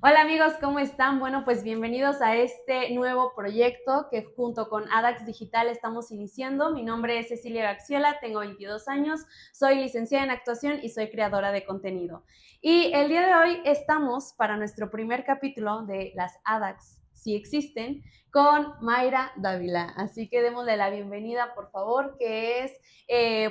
Hola amigos, ¿cómo están? Bueno, pues bienvenidos a este nuevo proyecto que junto con ADAX Digital estamos iniciando. Mi nombre es Cecilia Gaxiola, tengo 22 años, soy licenciada en actuación y soy creadora de contenido. Y el día de hoy estamos para nuestro primer capítulo de las ADAX, si existen, con Mayra Dávila. Así que démosle la bienvenida, por favor, que es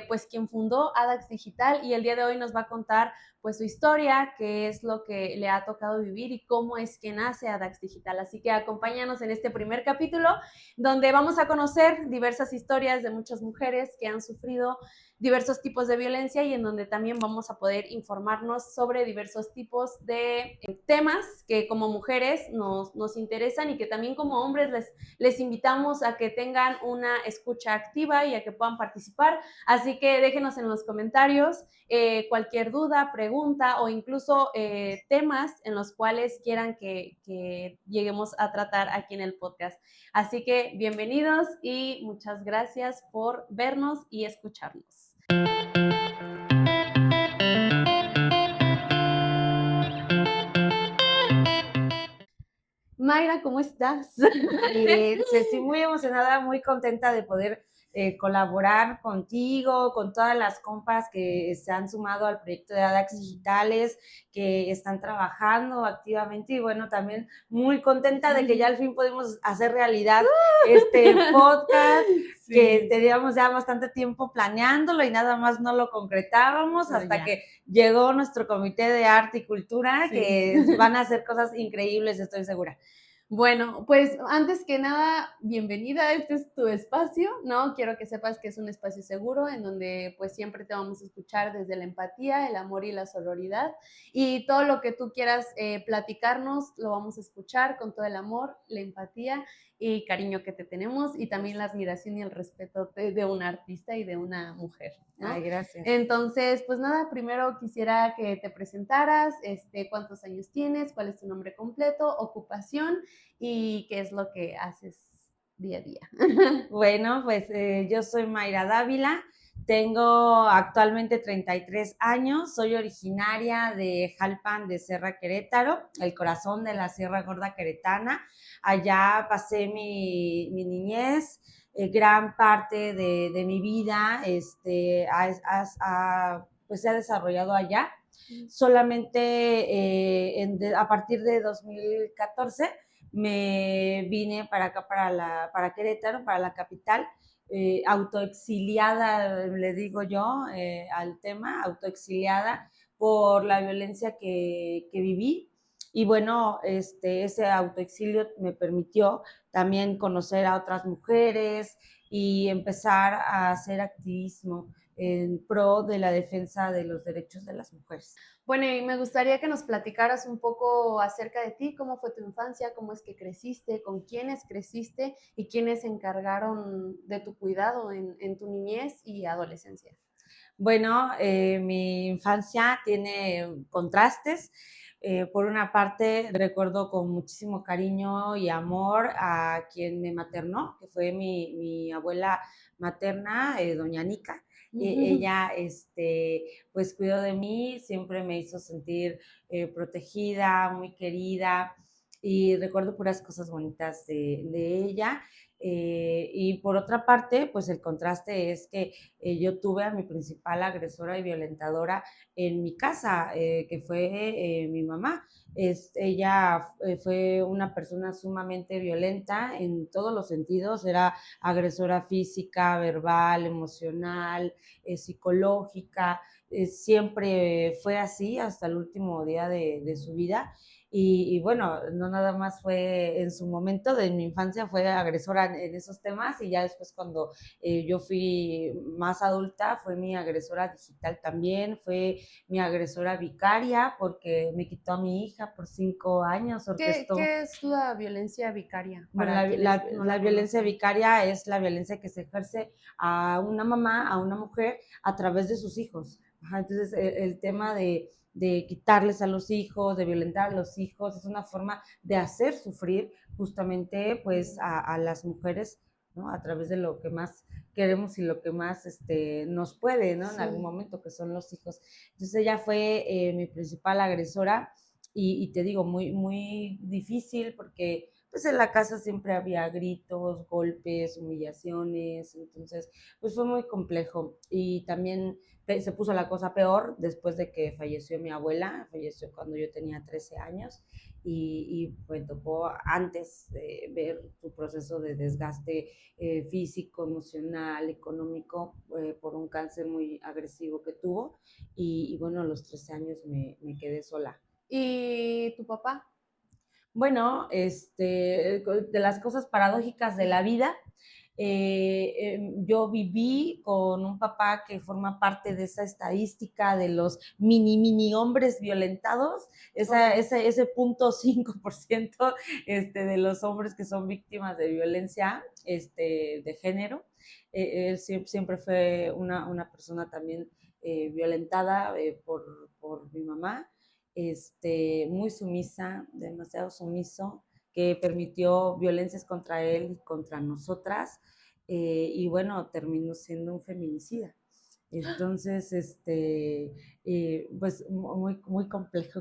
pues quien fundó ADAX Digital y el día de hoy nos va a contar pues su historia, qué es lo que le ha tocado vivir y cómo es que nace ADAX Digital. Así que acompáñanos en este primer capítulo donde vamos a conocer diversas historias de muchas mujeres que han sufrido diversos tipos de violencia y en donde también vamos a poder informarnos sobre diversos tipos de temas que como mujeres nos interesan y que también como hombres les invitamos a que tengan una escucha activa y a que puedan participar. Así que déjenos en los comentarios cualquier duda, pregunta o incluso temas en los cuales quieran que lleguemos a tratar aquí en el podcast. Así que bienvenidos y muchas gracias por vernos y escucharnos. Mayra, ¿cómo estás? Estoy muy emocionada, muy contenta de poder colaborar contigo, con todas las compas que se han sumado al proyecto de ADAX Digitales, que están trabajando activamente y bueno, también muy contenta de que ya al fin podemos hacer realidad este podcast, Sí. que teníamos ya bastante tiempo planeándolo y nada más no lo concretábamos hasta que llegó nuestro comité de arte y cultura, Sí. que van a hacer cosas increíbles, estoy segura. Bueno, pues antes que nada, bienvenida, este es tu espacio, ¿no? Quiero que sepas que es un espacio seguro en donde pues siempre te vamos a escuchar desde la empatía, el amor y la sororidad y todo lo que tú quieras platicarnos lo vamos a escuchar con todo el amor, la empatía y cariño que te tenemos y también la admiración y el respeto de una artista y de una mujer, ¿no? Ay, gracias. Entonces, pues nada, primero quisiera que te presentaras, cuántos años tienes, cuál es tu nombre completo, ocupación y qué es lo que haces día a día. Bueno, pues yo soy Mayra Dávila, tengo actualmente 33 años, soy originaria de Jalpan de Serra Querétaro, el corazón de la Sierra Gorda Queretana. Allá pasé mi niñez, gran parte de mi vida pues se ha desarrollado allá. Solamente a partir de 2014 me vine para acá, para Querétaro, para la capital, autoexiliada, le digo yo, al tema, autoexiliada por la violencia que viví. Y bueno, ese autoexilio me permitió también conocer a otras mujeres y empezar a hacer activismo en pro de la defensa de los derechos de las mujeres. Bueno, y me gustaría que nos platicaras un poco acerca de ti, cómo fue tu infancia, cómo es que creciste, con quiénes creciste y quiénes se encargaron de tu cuidado en tu niñez y adolescencia. Bueno, mi infancia tiene contrastes. Por una parte, recuerdo con muchísimo cariño y amor a quien me maternó, que fue mi abuela materna, doña Nica. Ella, pues cuidó de mí, siempre me hizo sentir protegida, muy querida, y recuerdo puras cosas bonitas de ella. Y por otra parte, pues el contraste es que yo tuve a mi principal agresora y violentadora en mi casa, que fue mi mamá. Ella fue una persona sumamente violenta en todos los sentidos, era agresora física, verbal, emocional, psicológica, siempre fue así hasta el último día de su vida. Y bueno, no nada más fue en su momento de mi infancia, fue agresora en esos temas y ya después cuando yo fui más adulta, fue mi agresora digital también, fue mi agresora vicaria porque me quitó a mi hija por 5 años, orquestó. ¿Qué es la violencia vicaria Bueno, para quienes no la la violencia conocen? vicaria es la violencia que se ejerce a una mamá, a una mujer, a través de sus hijos. Ajá, entonces, el tema de quitarles a los hijos, de violentar a los hijos, es una forma de hacer sufrir justamente pues a las mujeres, ¿no? A través de lo que más queremos y lo que más nos puede, ¿no? En algún momento, que son los hijos. Entonces ella fue mi principal agresora y te digo, muy, muy difícil porque pues en la casa siempre había gritos, golpes, humillaciones, entonces pues fue muy complejo y también se puso la cosa peor después de que falleció mi abuela, falleció cuando yo tenía 13 años y me tocó antes de ver su proceso de desgaste físico, emocional, económico, por un cáncer muy agresivo que tuvo y bueno, a los 13 años me quedé sola. ¿Y tu papá? Bueno, de las cosas paradójicas de la vida, yo viví con un papá que forma parte de esa estadística de los mini hombres violentados, ese 0.5% de los hombres que son víctimas de violencia de género. Él siempre fue una persona también violentada por mi mamá, muy sumisa, demasiado sumiso, que permitió violencias contra él y contra nosotras, y bueno, terminó siendo un feminicida. Entonces, pues muy, muy complejo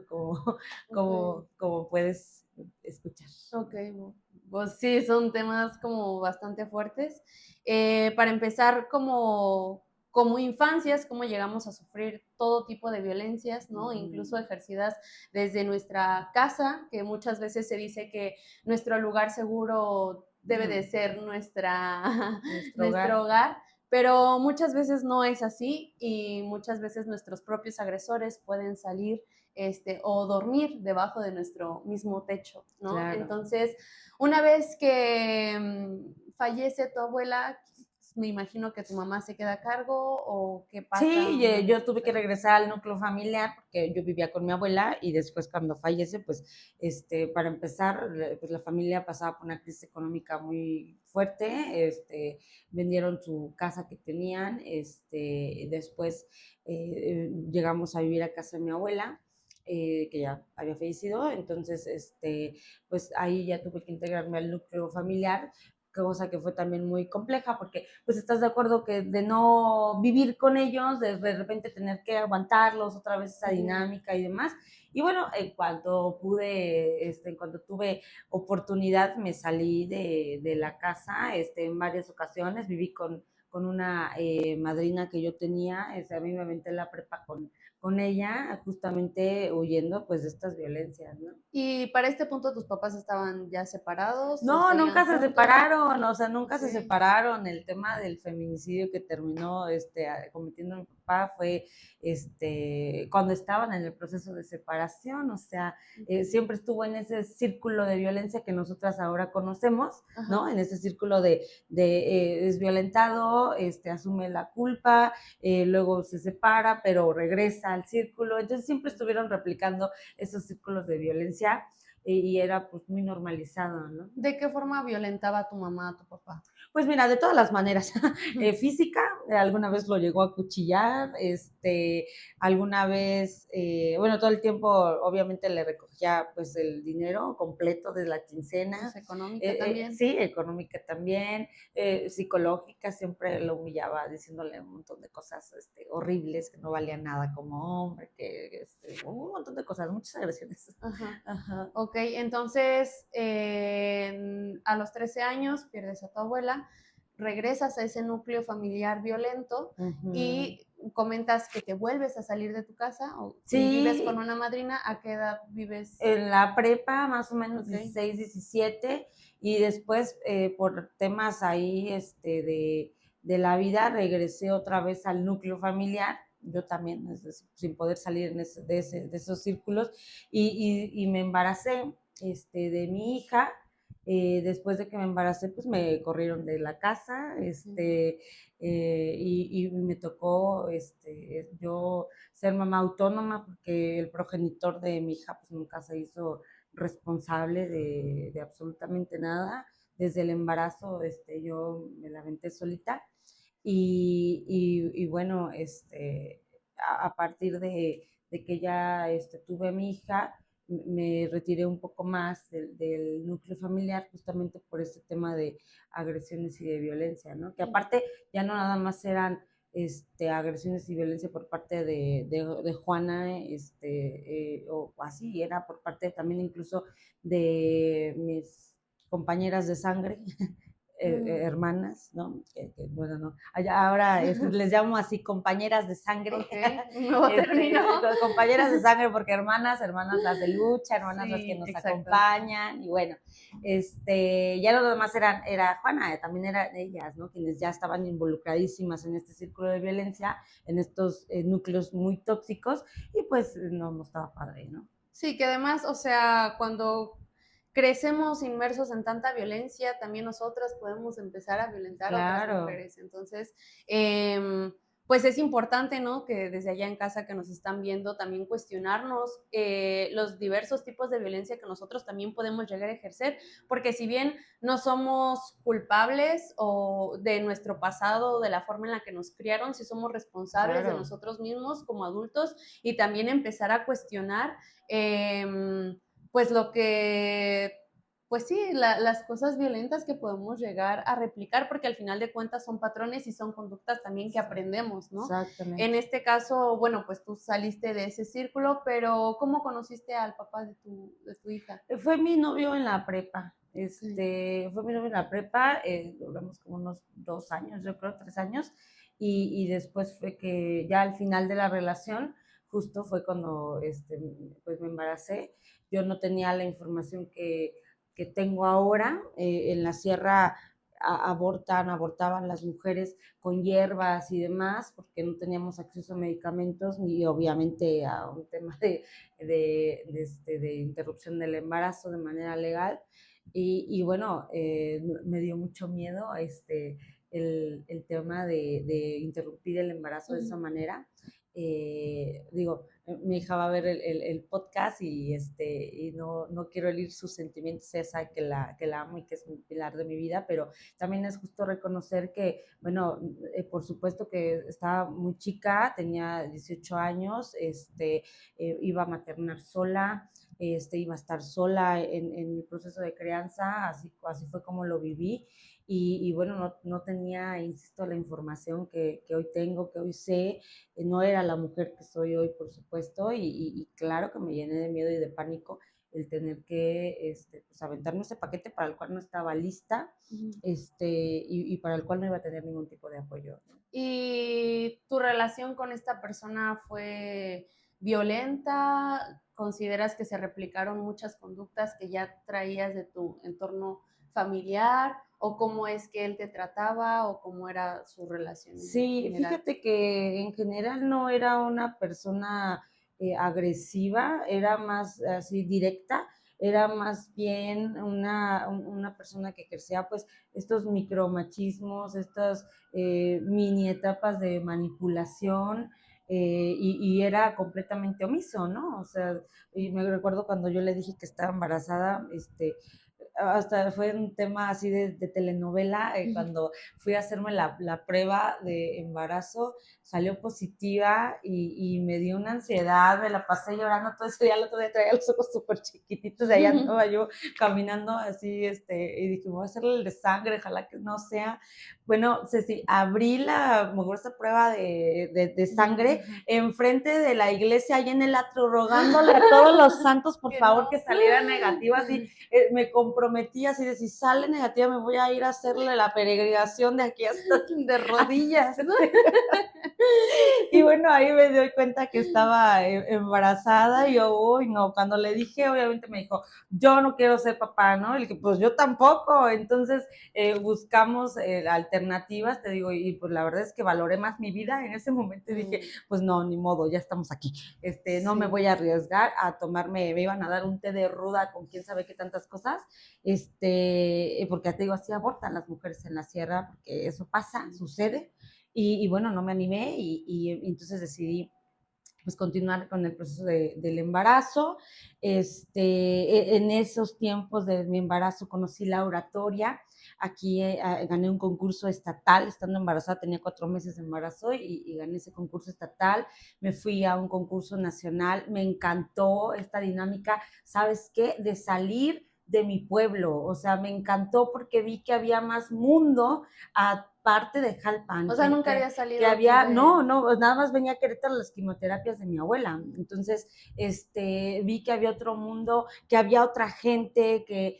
Ok. como puedes escuchar. Ok, pues sí, son temas como bastante fuertes. Para empezar, como infancias, cómo llegamos a sufrir todo tipo de violencias, ¿no? Incluso ejercidas desde nuestra casa, que muchas veces se dice que nuestro lugar seguro debe de ser Nuestro nuestro hogar. hogar, pero muchas veces no es así y muchas veces nuestros propios agresores pueden salir o dormir debajo de nuestro mismo techo, ¿no? Claro. Entonces, una vez que fallece tu abuela, me imagino que tu mamá se queda a cargo o qué pasa Sí, una vez yo que tuve que fallece. regresar al núcleo familiar porque yo vivía con mi abuela y después cuando fallece, pues, para empezar, pues la familia pasaba por una crisis económica muy fuerte, vendieron su casa que tenían, y después llegamos a vivir a casa de mi abuela, que ya había fallecido, entonces, pues ahí ya tuve que integrarme al núcleo familiar, cosa que fue también muy compleja porque pues estás de acuerdo que de no vivir con ellos, de repente tener que aguantarlos otra vez esa dinámica y demás. Y bueno, en cuanto pude, en cuanto tuve oportunidad, me salí de la casa en varias ocasiones, viví con una madrina que yo tenía, a mí me aventé la prepa con ella, justamente huyendo pues de estas violencias, ¿no? ¿Y para este punto tus papás estaban ya separados o No, seguían nunca se juntos? separaron, o sea, nunca se Ok. separaron. El tema del feminicidio que terminó cometiendo mi papá fue cuando estaban en el proceso de separación, o sea, siempre estuvo en ese círculo de violencia que nosotras ahora conocemos, ¿no? Ajá. En ese círculo es violentado, asume la culpa, luego se separa, pero regresa al círculo. Entonces siempre estuvieron replicando esos círculos de violencia y era pues muy normalizado, ¿no? ¿De qué forma violentaba tu mamá a tu papá? Pues mira, de todas las maneras, física, alguna vez lo llegó a cuchillar, alguna vez, bueno, todo el tiempo obviamente le recogía pues el dinero completo de la quincena, Pues económica también. sí, económica también, psicológica, siempre lo humillaba diciéndole un montón de cosas horribles, que no valía nada como hombre, que un montón de cosas, muchas agresiones. Ajá. Ajá. Ok, entonces a los 13 años pierdes a tu abuela, regresas a ese núcleo familiar violento Ujú. y comentas que te vuelves a salir de tu casa y vives con Sí, una madrina. ¿A qué edad vives? en la prepa, más o menos Ok. 16, 17, y después por temas ahí de la vida regresé otra vez al núcleo familiar, yo también, sin poder salir de esos círculos, y me embaracé de mi hija. Después de que me embaracé, pues me corrieron de la casa, y me tocó yo ser mamá autónoma porque el progenitor de mi hija pues nunca se hizo responsable de absolutamente nada. Desde el embarazo yo me la aventé solita y bueno, a partir de que ya tuve a mi hija, me retiré un poco más del núcleo familiar justamente por este tema de agresiones y de violencia, ¿no? Que aparte ya no nada más eran agresiones y violencia por parte de Juana, o así, era por parte también incluso de mis compañeras de sangre, hermanas, ¿no? Bueno, no, ahora les llamo así compañeras de sangre, okay. Un nuevo término. compañeras de sangre porque hermanas las de lucha, hermanas las que Sí, nos exacto. acompañan, y bueno, ya lo demás era Juana, también eran ellas, ¿no? Quienes ya estaban involucradísimas en este círculo de violencia, en estos núcleos muy tóxicos, y pues no estaba padre, ¿no? Sí, que además, o sea, cuando crecemos inmersos en tanta violencia, también nosotras podemos empezar a violentar a otras Claro. mujeres. Entonces, pues es importante, ¿no? Que desde allá en casa que nos están viendo, también cuestionarnos los diversos tipos de violencia que nosotros también podemos llegar a ejercer, porque si bien no somos culpables o de nuestro pasado, de la forma en la que nos criaron, sí somos responsables de Claro. nosotros mismos como adultos, y también empezar a cuestionar pues lo que, pues sí, las cosas violentas que podemos llegar a replicar, porque al final de cuentas son patrones y son conductas también que aprendemos, ¿no? Exactamente. En este caso, bueno, pues tú saliste de ese círculo, pero ¿cómo conociste al papá de tu hija? Fue mi novio en la prepa. Sí. Fue mi novio en la prepa, duramos como unos 2 años, yo creo, 3 años, y después fue que ya al final de la relación, justo fue cuando pues me embaracé. Yo no tenía la información que tengo ahora. En la sierra abortaban las mujeres con hierbas y demás, porque no teníamos acceso a medicamentos ni obviamente a un tema de interrupción del embarazo de manera legal. Y bueno, me dio mucho miedo el tema de interrumpir el embarazo de esa manera. Digo, mi hija va a ver el podcast y no quiero herir sus sentimientos, ella sabe que la amo y que es un pilar de mi vida, pero también es justo reconocer que, bueno, por supuesto que estaba muy chica, tenía 18 años, iba a maternar sola, iba a estar sola en el proceso de crianza, así fue como lo viví. Y bueno, no tenía, insisto, la información que hoy tengo, que hoy sé. No era la mujer que soy hoy, por supuesto, y claro que me llené de miedo y de pánico el tener que pues aventarme ese paquete para el cual no estaba lista, y para el cual no iba a tener ningún tipo de apoyo, ¿no? ¿Y tu relación con esta persona fue violenta? ¿Consideras que se replicaron muchas conductas que ya traías de tu entorno familiar? ¿O cómo es que él te trataba? ¿O cómo era su relación en Sí, general? fíjate que en general no era una persona agresiva, era más así directa, era más bien una persona que ejercía pues estos micromachismos, estas mini etapas de manipulación, y era completamente omiso, ¿no? O sea, y me recuerdo cuando yo le dije que estaba embarazada, hasta fue un tema así de telenovela, cuando fui a hacerme la prueba de embarazo, salió positiva y me dio una ansiedad, me la pasé llorando todo ese día, el otro día traía los ojos súper chiquititos, de allá andaba yo caminando así, y dije, voy a hacerle el de sangre, ojalá que no sea. Bueno, Ceci, abrí la mugrosa prueba de sangre enfrente de la iglesia, ahí en el atrio, rogándole a todos los santos, por Que favor, no. que saliera negativa, así, me comprometí así de si sale negativa me voy a ir a hacerle la peregrinación de aquí hasta De rodillas, ¿no? y bueno, ahí me doy cuenta que estaba embarazada y yo, uy, no, cuando le dije, obviamente me dijo, yo no quiero ser papá, ¿no? Y que pues yo tampoco, entonces buscamos alternativas, te digo, y pues la verdad es que valoré más mi vida en ese momento y dije, pues no, ni modo, ya estamos aquí, no me voy a arriesgar a tomarme, me iban a dar un té de ruda con quién sabe qué tantas cosas, porque te digo, así abortan las mujeres en la sierra, porque eso pasa, sucede. Y bueno, no me animé y entonces decidí pues continuar con el proceso del embarazo. En esos tiempos de mi embarazo conocí la oratoria. Aquí gané un concurso estatal, estando embarazada, tenía 4 meses de embarazo y gané ese concurso estatal. Me fui a un concurso nacional, me encantó esta dinámica, ¿sabes qué? De salir de mi pueblo, o sea, me encantó porque vi que había más mundo a parte de Jalpan, O sea, nunca había que salido tú había, de... no, nada más venía a Querétaro a las quimioterapias de mi abuela. Entonces, vi que había otro mundo, que había otra gente que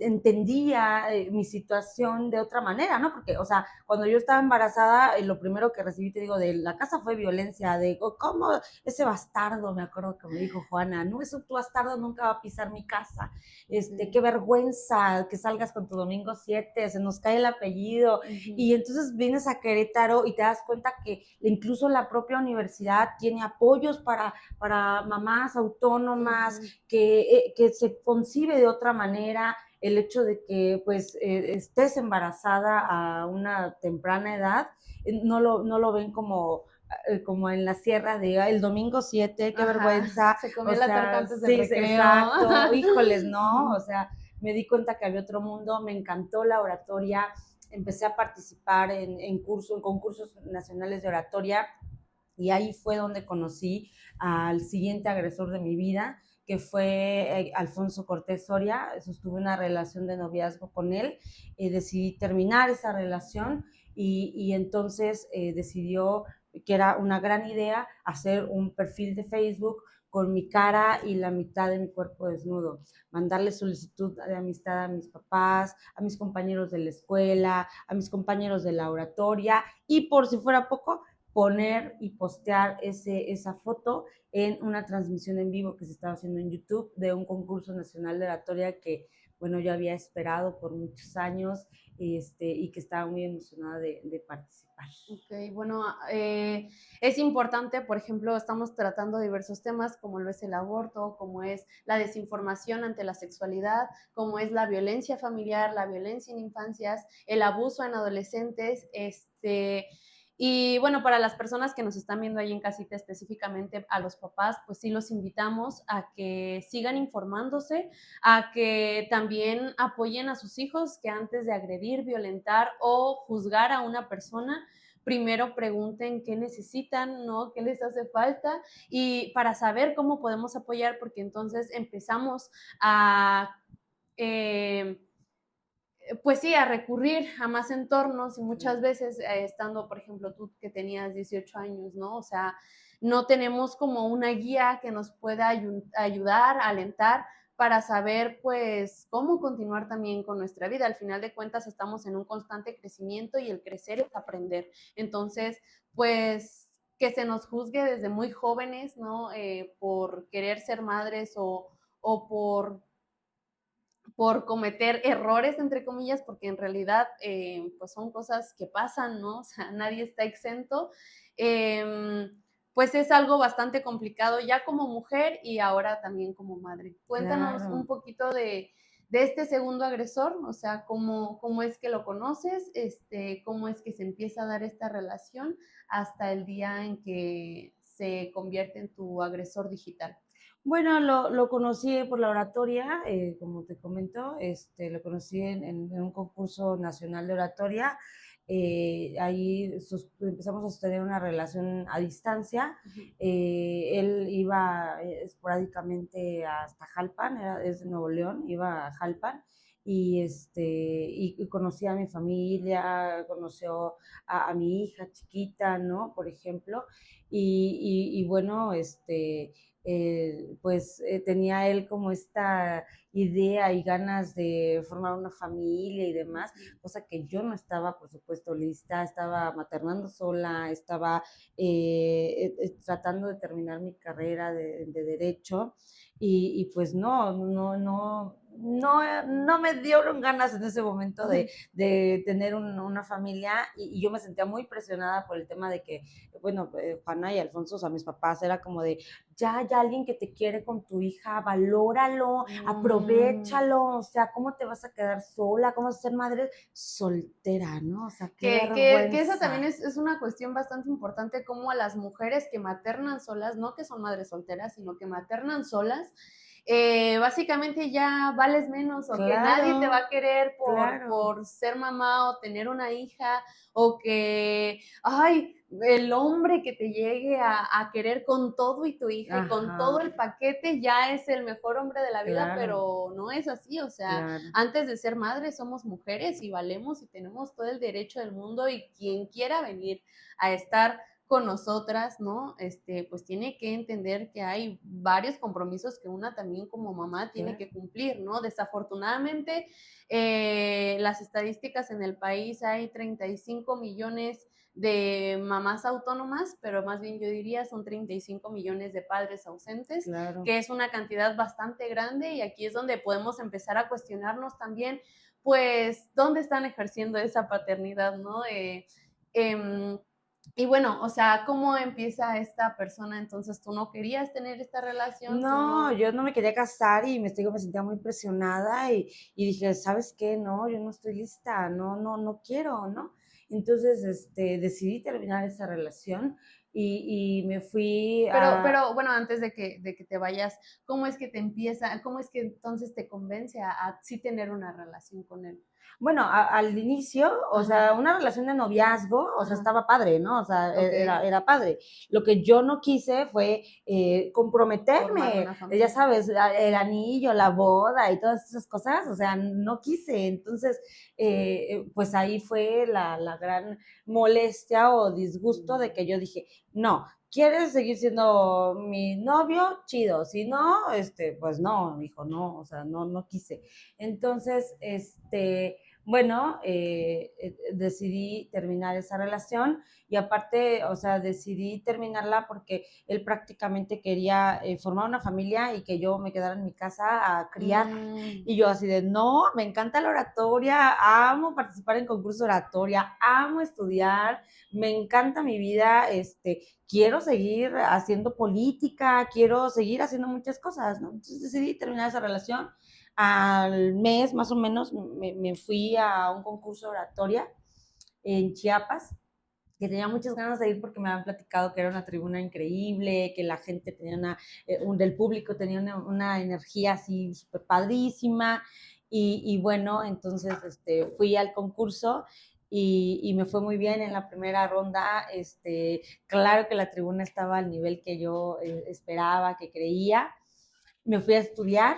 entendía mi situación de otra manera, ¿no? Porque, o sea, cuando yo estaba embarazada, lo primero que recibí, te digo, de la casa fue violencia, de cómo ese bastardo, me acuerdo que me dijo Juana, no, eso tu bastardo nunca va a pisar mi casa, qué vergüenza que salgas con tu domingo 7, se nos cae el apellido, y entonces vienes a Querétaro y te das cuenta que incluso la propia universidad tiene apoyos para mamás autónomas, que se concibe de otra manera el hecho de que pues estés embarazada a una temprana edad, no lo ven como en la sierra de el domingo 7, qué Ajá, vergüenza, se o comió la torta sea, antes del sí, recreo. exacto, híjoles, no, o sea, me di cuenta que había otro mundo, me encantó la oratoria, empecé a participar en concursos nacionales de oratoria, y ahí fue donde conocí al siguiente agresor de mi vida, que fue Alfonso Cortés Soria. Sostuve una relación de noviazgo con él, decidí terminar esa relación y entonces decidió que era una gran idea hacer un perfil de Facebook con mi cara y la mitad de mi cuerpo desnudo, mandarle solicitud de amistad a mis papás, a mis compañeros de la escuela, a mis compañeros de la oratoria, y por si fuera poco, poner y postear esa foto en una transmisión en vivo que se estaba haciendo en YouTube de un concurso nacional de oratoria que, bueno, yo había esperado por muchos años, y que estaba muy emocionada de participar. Ok, bueno, es importante, por ejemplo, estamos tratando diversos temas como lo es el aborto, como es la desinformación ante la sexualidad, como es la violencia familiar, la violencia en infancias, el abuso en adolescentes, y bueno, para las personas que nos están viendo ahí en casita, específicamente a los papás, pues sí los invitamos a que sigan informándose, a que también apoyen a sus hijos, que antes de agredir, violentar o juzgar a una persona, primero pregunten qué necesitan, ¿no? ¿Qué les hace falta? Y para saber cómo podemos apoyar, porque entonces empezamos a... Eh, pues sí, a recurrir a más entornos y muchas veces estando, por ejemplo, tú que tenías 18 años, ¿no? O sea, no tenemos como una guía que nos pueda ayudar, alentar para saber, pues, cómo continuar también con nuestra vida. Al final de cuentas, estamos en un constante crecimiento y el crecer es aprender. Entonces, pues, que se nos juzgue desde muy jóvenes, ¿no? Por querer ser madres o por cometer errores, entre comillas, porque en realidad pues son cosas que pasan, ¿no? O sea, nadie está exento. Pues es algo bastante complicado ya como mujer y ahora también como madre. Cuéntanos un Claro. poquito de este segundo agresor, o sea, cómo es que lo conoces, cómo es que se empieza a dar esta relación hasta el día en que se convierte en tu agresor digital. Bueno, lo conocí por la oratoria, como te comento, lo conocí en un concurso nacional de oratoria. Ahí empezamos a sostener una relación a distancia. Él iba esporádicamente hasta Jalpan, es de Nuevo León, iba a Jalpan. Y conocí a mi familia, conoció a mi hija chiquita, ¿no? Por ejemplo. Y bueno, pues tenía él como esta idea y ganas de formar una familia y demás, cosa que yo no estaba, por supuesto, lista, estaba maternando sola, estaba tratando de terminar mi carrera de derecho, y pues no me dieron ganas en ese momento de tener una familia, y yo me sentía muy presionada por el tema de que, bueno, Juana y Alfonso, o sea, mis papás, era como de, ya hay alguien que te quiere con tu hija, valóralo, aprovechalo, o sea, ¿cómo te vas a quedar sola? ¿Cómo vas a ser madre soltera, no? O sea, qué Que esa también vergüenza. es una cuestión bastante importante, como a las mujeres que maternan solas, no que son madres solteras, sino que maternan solas, básicamente ya vales menos o que nadie te va Claro, a querer claro. por ser mamá o tener una hija o que, ay, el hombre que te llegue a querer con todo y tu hija y con todo Ajá, el paquete ya es el mejor hombre de la vida, claro, pero no es así, o sea, claro, antes de ser madres somos mujeres y valemos y tenemos todo el derecho del mundo y quien quiera venir a estar con nosotras, ¿no? Pues tiene que entender que hay varios compromisos que una también como mamá tiene claro, que cumplir, ¿no? Desafortunadamente, las estadísticas en el país hay 35 millones de mamás autónomas, pero más bien yo diría son 35 millones de padres ausentes, claro. que es una cantidad bastante grande y aquí es donde podemos empezar a cuestionarnos también, pues, ¿dónde están ejerciendo esa paternidad, no? Eh, y bueno, o sea, ¿cómo empieza esta persona? Entonces, ¿tú no querías tener esta relación? ¿Tú No, no? yo no me quería casar y me sentía muy presionada y dije, ¿sabes qué? No, yo no estoy lista, no quiero, ¿no? Entonces, decidí terminar esa relación y me fui a, Pero bueno, antes de que te vayas, ¿cómo es que te empieza, cómo es que entonces te convence a sí tener una relación con él? bueno, al inicio, o sea, Ajá, una relación de noviazgo, o sea, ajá, estaba padre, ¿no? O sea, okey, era padre. Lo que yo no quise fue formar comprometerme, una ya familia. sabes, el anillo, la boda y todas esas cosas, o sea, no quise. Entonces, pues ahí fue la gran molestia o disgusto de que yo dije, no, ¿quieres seguir siendo mi novio? Chido, si no, pues no, dijo, no, o sea, no quise. Entonces, bueno, decidí terminar esa relación y aparte, o sea, decidí terminarla porque él prácticamente quería formar una familia y que yo me quedara en mi casa a criar. Mm, Y yo así de, no, me encanta la oratoria, amo participar en concursos de oratoria, amo estudiar, me encanta mi vida, quiero seguir haciendo política, quiero seguir haciendo muchas cosas, ¿no? Entonces decidí terminar esa relación. Al mes más o menos me fui a un concurso de oratoria en Chiapas, que tenía muchas ganas de ir porque me habían platicado que era una tribuna increíble, que la gente tenía del público tenía una energía así súper padrísima. Y bueno, entonces fui al concurso y me fue muy bien en la primera ronda. Claro que la tribuna estaba al nivel que yo esperaba, que creía. Me fui a estudiar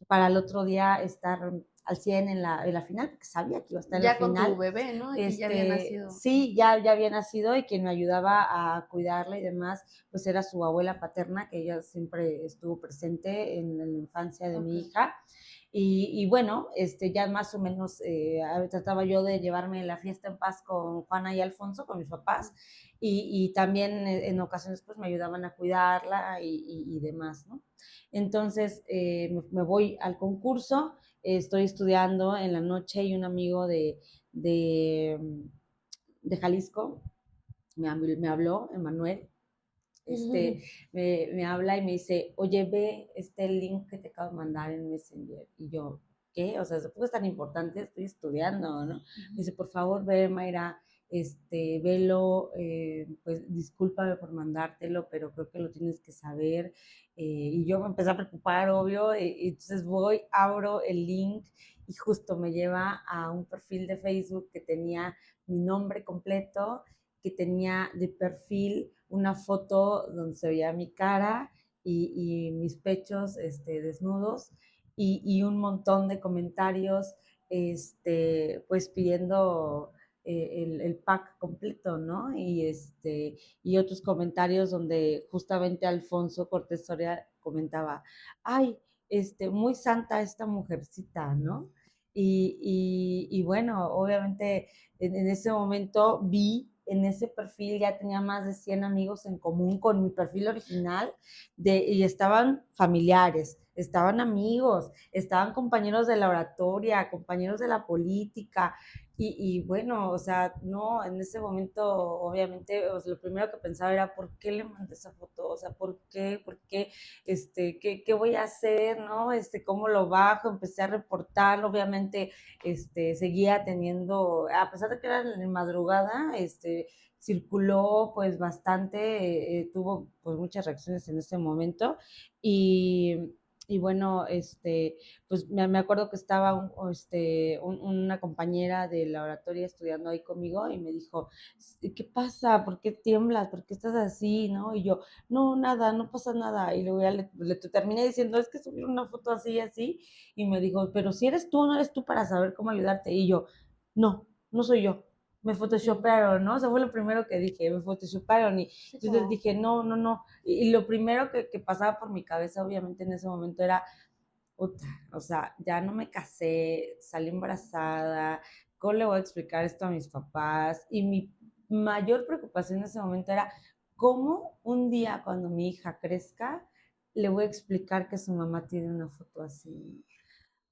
para el otro día estar al 100 en la final, porque sabía que iba a estar en la ya con tu final. bebé, ¿no? Que ya había nacido. Sí, ya había nacido y quien me ayudaba a cuidarla y demás, pues era su abuela paterna, que ella siempre estuvo presente en la infancia de mi Okey. hija. Y bueno, ya más o menos trataba yo de llevarme la fiesta en paz con Juana y Alfonso, con mis papás, y también en ocasiones pues me ayudaban a cuidarla y demás, ¿no? Entonces me voy al concurso, estoy estudiando en la noche y un amigo de, de Jalisco me habló, Emanuel, me habla y me dice, oye, ve este link que te acabo de mandar en Messenger. Y yo, ¿qué? O sea, ¿supongo es tan importante? Estoy estudiando, ¿no? Me dice, por favor, ve, Mayra, velo, pues discúlpame por mandártelo, pero creo que lo tienes que saber. Y yo me empecé a preocupar, obvio, y entonces voy, abro el link y justo me lleva a un perfil de Facebook que tenía mi nombre completo, que tenía de perfil una foto donde se veía mi cara y mis pechos desnudos y un montón de comentarios pues pidiendo el pack completo, ¿no? Y otros comentarios donde justamente Alfonso Cortés Soria comentaba, ay, muy santa esta mujercita, ¿no? Y bueno, obviamente en ese momento vi en ese perfil ya tenía más de 100 amigos en común con mi perfil original y estaban familiares, estaban amigos, estaban compañeros de la oratoria, compañeros de la política bueno, o sea, no, en ese momento obviamente lo primero que pensaba era ¿por qué le mandé esa foto? O sea, ¿por qué, qué voy a hacer? ¿No? ¿Cómo lo bajo? Empecé a reportar, obviamente seguía teniendo, a pesar de que era en madrugada, circuló pues bastante, tuvo pues muchas reacciones en ese momento y, y bueno, pues me acuerdo que estaba una compañera de la oratoria estudiando ahí conmigo y me dijo, ¿qué pasa? ¿Por qué tiemblas? ¿Por qué estás así? ¿No? Y yo, no, nada, no pasa nada. Y luego ya le terminé diciendo, es que subí una foto así y así. Y me dijo, pero si eres tú, no eres tú para saber cómo ayudarte. Y yo, no, no soy yo. Me Ujú. photoshopearon, ¿no? Eso fue lo primero que dije, me photoshopearon. Y Sí, entonces como, dije, no, no, no. Y lo primero que pasaba por mi cabeza, obviamente, en ese momento era, puta, o sea, ya no me casé, salí embarazada, ¿cómo le voy a explicar esto a mis papás? Y mi mayor preocupación en ese momento era, ¿cómo un día cuando mi hija crezca, le voy a explicar que su mamá tiene una foto así?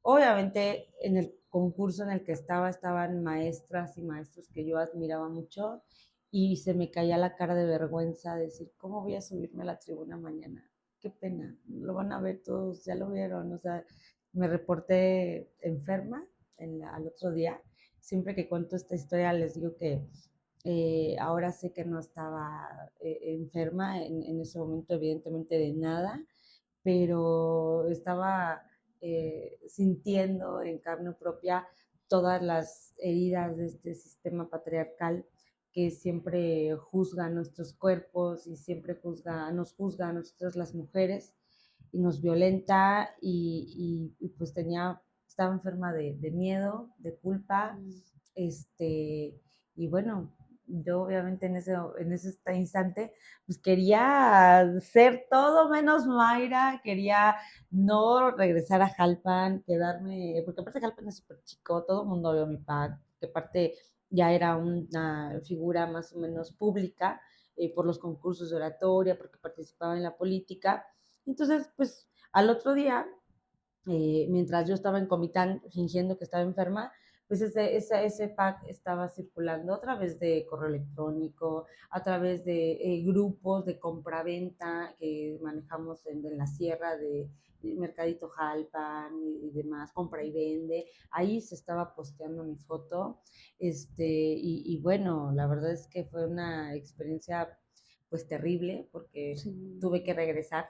Obviamente, en el concurso en el que estaban maestras y maestros que yo admiraba mucho y se me caía la cara de vergüenza de decir, ¿cómo voy a subirme a la tribuna mañana? Qué pena, lo van a ver todos, ya lo vieron, o sea, me reporté enferma al otro día. Siempre que cuento esta historia les digo que ahora sé que no estaba enferma en ese momento, evidentemente de nada, pero estaba sintiendo en carne propia todas las heridas de este sistema patriarcal que siempre juzga nuestros cuerpos y siempre nos juzga a nosotras las mujeres y nos violenta y pues estaba enferma de miedo, de culpa, mm, y bueno, yo obviamente en ese instante pues quería ser todo menos Mayra, quería no regresar a Jalpan, quedarme, porque aparte Jalpan es súper chico, todo el mundo vio mi pack, que aparte ya era una figura más o menos pública por los concursos de oratoria, porque participaba en la política. Entonces, pues al otro día mientras yo estaba en Comitán fingiendo que estaba enferma, pues ese pack estaba circulando a través de correo electrónico, a través de grupos de compraventa que manejamos en la sierra de Mercadito Jalpan y demás, compra y vende. Ahí se estaba posteando mi foto. Y bueno, la verdad es que fue una experiencia pues terrible porque sí. tuve que regresar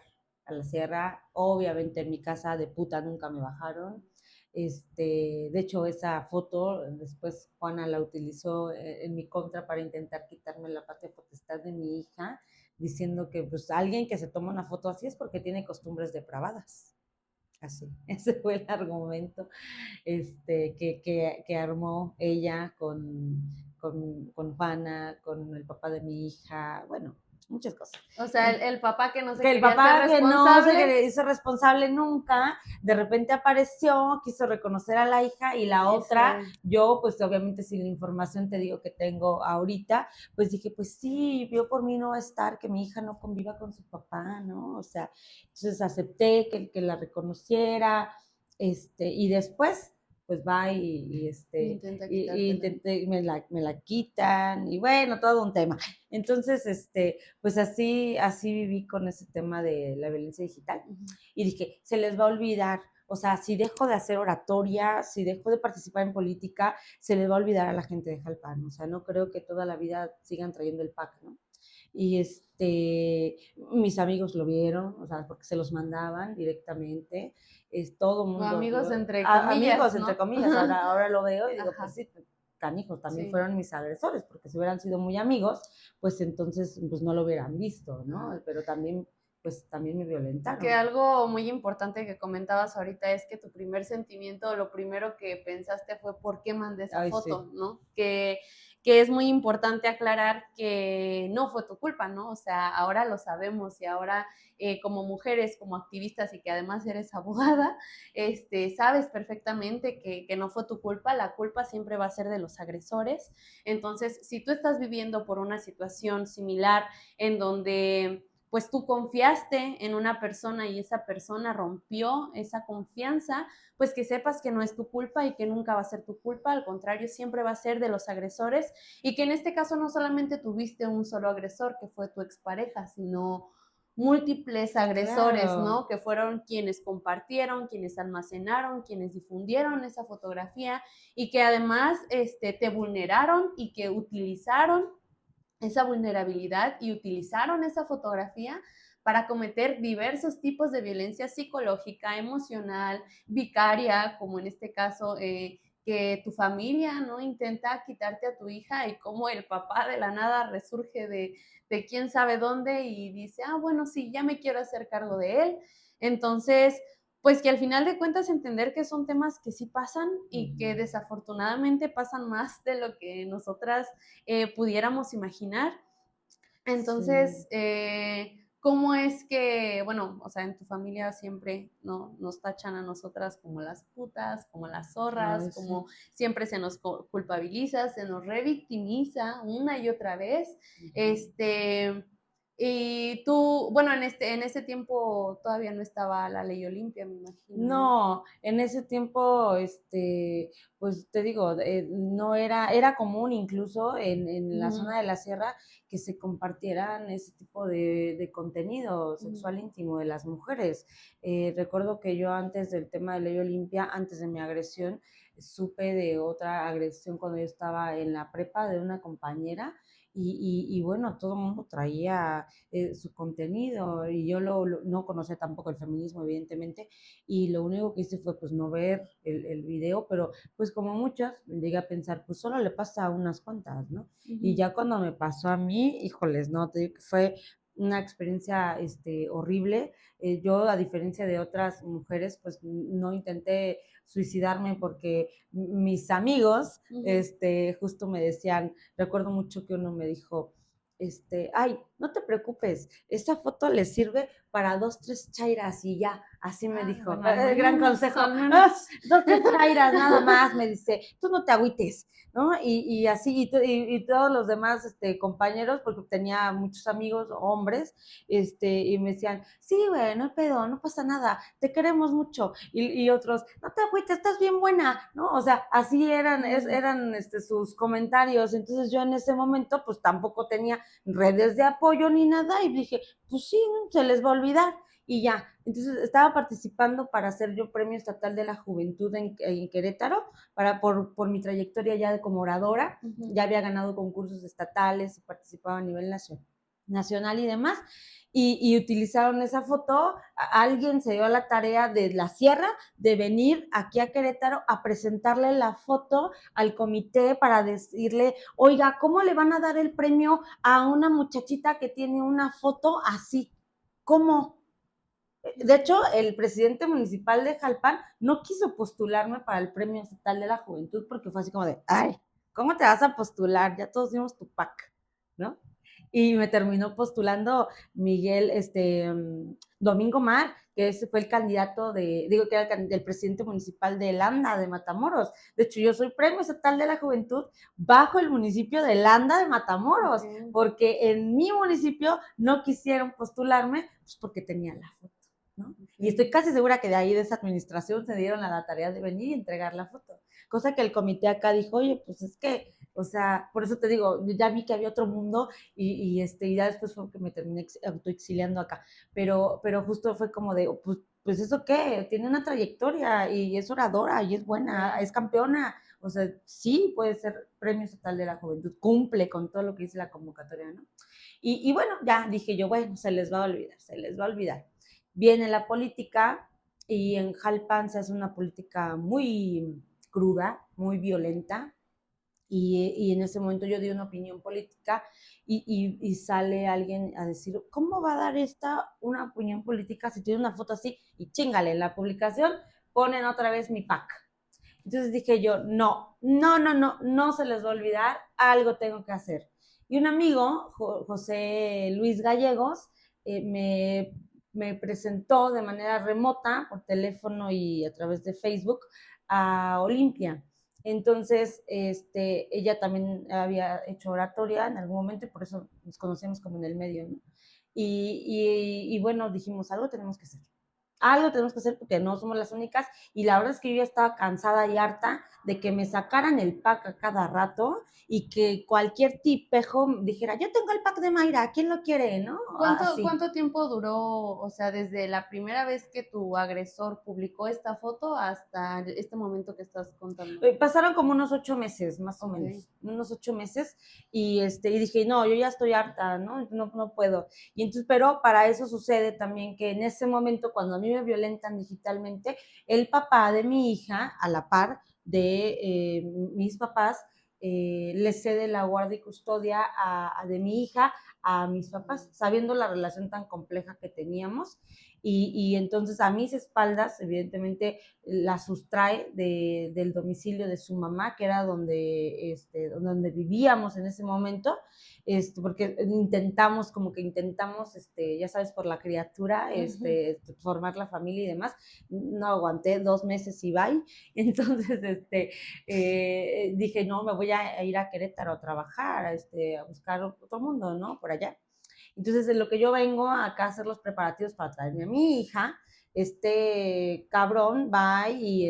a la sierra. Obviamente en mi casa de puta nunca me bajaron. De hecho, esa foto después Juana la utilizó en mi contra para intentar quitarme la patria potestad de mi hija, diciendo que pues alguien que se toma una foto así es porque tiene costumbres depravadas. Así, ese fue el argumento que armó ella con Juana, con el papá de mi hija, bueno, muchas cosas. O sea, el papá que no se Que el quería ser papá que no se responsable, hizo responsable nunca, de repente apareció, quiso reconocer a la hija y la eso otra, es. yo pues obviamente sin la información te digo que tengo ahorita, pues dije, pues sí, yo por mí no va a estar que mi hija no conviva con su papá, ¿no? O sea, entonces acepté que la reconociera, y después pues va Intenta quitártela. me la quitan y bueno, todo un tema. Entonces, pues así viví con ese tema de la violencia digital Ujú. y dije, se les va a olvidar, o sea, si dejo de hacer oratoria, si dejo de participar en política, se les va a olvidar a la gente de Jalpan, o sea, no creo que toda la vida sigan trayendo el pack, ¿no? Y mis amigos lo vieron, o sea, porque se los mandaban directamente, todo el O mundo, amigos entre comillas, amigos entre ¿no? comillas, ahora lo veo y digo, pues Ajá, sí, canijos, también sí. fueron mis agresores, porque si hubieran sido muy amigos, pues entonces pues no lo hubieran visto, ¿no? Pero también, pues también me Que violentaron. algo muy importante que comentabas ahorita es que tu primer sentimiento, lo primero que pensaste fue por qué mandé esa Ay, sí, foto, ¿no? Que es muy importante aclarar que no fue tu culpa, ¿no? O sea, ahora lo sabemos y ahora como mujeres, como activistas y que además eres abogada, sabes perfectamente que no fue tu culpa, la culpa siempre va a ser de los agresores. Entonces, si tú estás viviendo por una situación similar en donde pues tú confiaste en una persona y esa persona rompió esa confianza, pues que sepas que no es tu culpa y que nunca va a ser tu culpa, al contrario, siempre va a ser de los agresores y que en este caso no solamente tuviste un solo agresor, que fue tu expareja, sino múltiples agresores, claro, ¿no? Que fueron quienes compartieron, quienes almacenaron, quienes difundieron esa fotografía y que además te vulneraron y que utilizaron esa vulnerabilidad y utilizaron esa fotografía para cometer diversos tipos de violencia psicológica, emocional, vicaria, como en este caso, que tu familia, ¿no? Intenta quitarte a tu hija y cómo el papá de la nada resurge de quién sabe dónde y dice, ah, bueno, sí, ya me quiero hacer cargo de él. Entonces, pues que al final de cuentas entender que son temas que sí pasan y que desafortunadamente pasan más de lo que nosotras pudiéramos imaginar. Sí, Entonces, ¿cómo es que, bueno, o sea, en tu familia siempre ¿no? nos tachan a nosotras como las putas, como las zorras, ay, sí. como siempre se nos culpabiliza, se nos revictimiza una y otra vez? Ujú. Este, y tú, bueno, en este tiempo todavía no estaba la ley Olimpia, me imagino, ¿no? No, en ese tiempo, pues te digo, no era común incluso en la Ujú, zona de la sierra que se compartieran ese tipo de contenido ujú, sexual íntimo de las mujeres. Recuerdo que yo antes del tema de Ley Olimpia, antes de mi agresión, supe de otra agresión cuando yo estaba en la prepa de una compañera y bueno, todo el mundo traía su contenido y yo no conocía tampoco el feminismo, evidentemente, y lo único que hice fue pues no ver el video, pero pues como muchas, llegué a pensar, pues solo le pasa a unas cuantas, ¿no? Y ujú, ya cuando me pasó a mí, híjoles, no, te digo que fue una experiencia horrible. Yo, a diferencia de otras mujeres, pues no intenté suicidarme porque mis amigos, ujú. justo me decían, recuerdo mucho que uno me dijo, ay, no te preocupes, esta foto le sirve para dos, tres chairas y ya, así me Ah, dijo, bueno, al gran menos, consejo, al menos. dos, tres chairas nada más, me dice, tú no te agüites, ¿no? Y así, y todos los demás compañeros, porque tenía muchos amigos, hombres, y me decían, sí, güey, no hay pedo, no pasa nada, te queremos mucho, y otros, no te agüites, estás bien buena, ¿no? O sea, así Mm, eran sus comentarios, entonces yo en ese momento, pues tampoco tenía redes de apoyo ni nada, y dije, pues sí, se les va a olvidar y ya. Entonces estaba participando para hacer yo Premio Estatal de la Juventud en Querétaro, por mi trayectoria ya de como oradora, ujú. ya había ganado concursos estatales y participaba a nivel nacional y demás, y utilizaron esa foto, alguien se dio a la tarea de la sierra de venir aquí a Querétaro a presentarle la foto al comité para decirle, oiga, ¿cómo le van a dar el premio a una muchachita que tiene una foto así? ¿Cómo? De Ujú. hecho, el presidente municipal de Jalpan no quiso postularme para el Premio Estatal de la Juventud porque fue así como de, ay, ¿cómo te vas a postular? Ya todos dimos tu PAC, ¿no? Y me terminó postulando Miguel, Domingo Mar, que ese fue el candidato digo que era el presidente municipal de Landa, de Matamoros. De hecho, yo soy Premio Estatal de la Juventud bajo el municipio de Landa de Matamoros, Okay. porque en mi municipio no quisieron postularme, pues porque tenía la foto, ¿no? Y Okay. estoy casi segura que de ahí, de esa administración, se dieron a la tarea de venir y entregar la foto. Cosa que el comité acá dijo, oye, pues es que, o sea, por eso te digo, ya vi que había otro mundo y ya después fue que me terminé autoexiliando acá. Pero justo fue como de, pues eso qué, tiene una trayectoria y es oradora y es buena, Okay. es campeona. O sea, sí puede ser Premio Estatal de la Juventud, cumple con todo lo que dice la convocatoria, ¿no? Y bueno, ya dije yo, bueno, se les va a olvidar, se les va a olvidar. Viene la política y en Jalpan se hace una política muy cruda, muy violenta, y en ese momento yo di una opinión política y sale alguien a decir, ¿cómo va a dar esta una opinión política si tiene una foto así? Y chingale, en la publicación ponen otra vez mi pack. Entonces dije yo, no, no, no, no, no se les va a olvidar, algo tengo que hacer. Y un amigo, José Luis Gallegos, me presentó de manera remota, por teléfono y a través de Facebook, a Olimpia. Entonces, ella también había hecho oratoria en algún momento y por eso nos conocemos como en el medio, ¿no? Y bueno, dijimos, algo tenemos que hacer. algo tenemos que hacer porque no somos las únicas. Y la verdad es que yo ya estaba cansada y harta de que me sacaran el pack a cada rato y que cualquier tipejo dijera, yo tengo el pack de Mayra, ¿quién lo quiere? ¿No? Así. ¿Cuánto tiempo duró, o sea, desde la primera vez que tu agresor publicó esta foto hasta este momento que estás contando? Pasaron como unos 8 meses, más o Ok. menos, unos 8 meses, y dije, no, yo ya estoy harta, ¿no? No puedo. Y entonces, pero para eso sucede también que en ese momento, cuando a mí me violentan digitalmente, el papá de mi hija, a la par de mis papás, le cede la guardia y custodia de mi hija a mis papás, sabiendo la relación tan compleja que teníamos. Y entonces a mis espaldas, evidentemente, la sustrae del domicilio de su mamá, que era donde vivíamos en ese momento, porque intentamos, ya sabes, por la criatura, formar la familia y demás. No aguanté 2 meses y bye. Entonces, dije, no, me voy a ir a Querétaro a trabajar, a buscar otro mundo, ¿no? Por allá. Entonces, en lo que yo vengo acá a hacer los preparativos para traerme a mi hija, este cabrón va y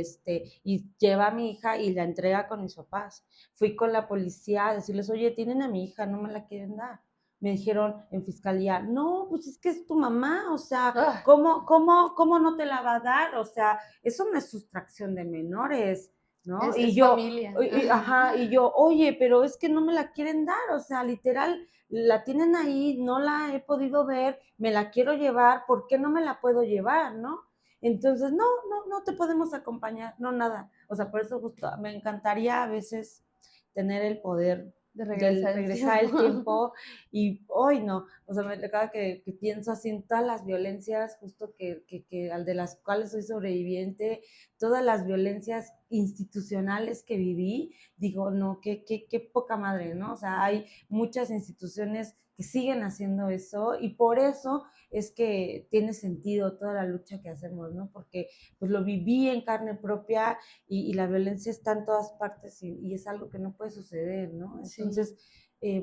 lleva a mi hija y la entrega con mis papás. Fui con la policía a decirles, oye, tienen a mi hija, no me la quieren dar. Me dijeron en fiscalía, no, pues es que es tu mamá, o sea, Ah, ¿cómo no te la va a dar? O sea, eso no es sustracción de menores, ¿no? es familia. Ajá, y yo, oye, pero es que no me la quieren dar, o sea, literal, la tienen ahí, no la he podido ver, me la quiero llevar, ¿por qué no me la puedo llevar, no? Entonces, no te podemos acompañar, no nada. O sea, por eso justo me encantaría a veces tener el poder De del regresar el regresar el tiempo. tiempo y hoy no, o sea, cada que pienso así en todas las violencias justo de las cuales soy sobreviviente, todas las violencias institucionales que viví, digo, no, qué poca madre, ¿no? O sea, hay muchas instituciones que siguen haciendo eso y por eso es que tiene sentido toda la lucha que hacemos, ¿no? Porque pues lo viví en carne propia y la violencia está en todas partes y es algo que no puede suceder, ¿no? Sí. Entonces,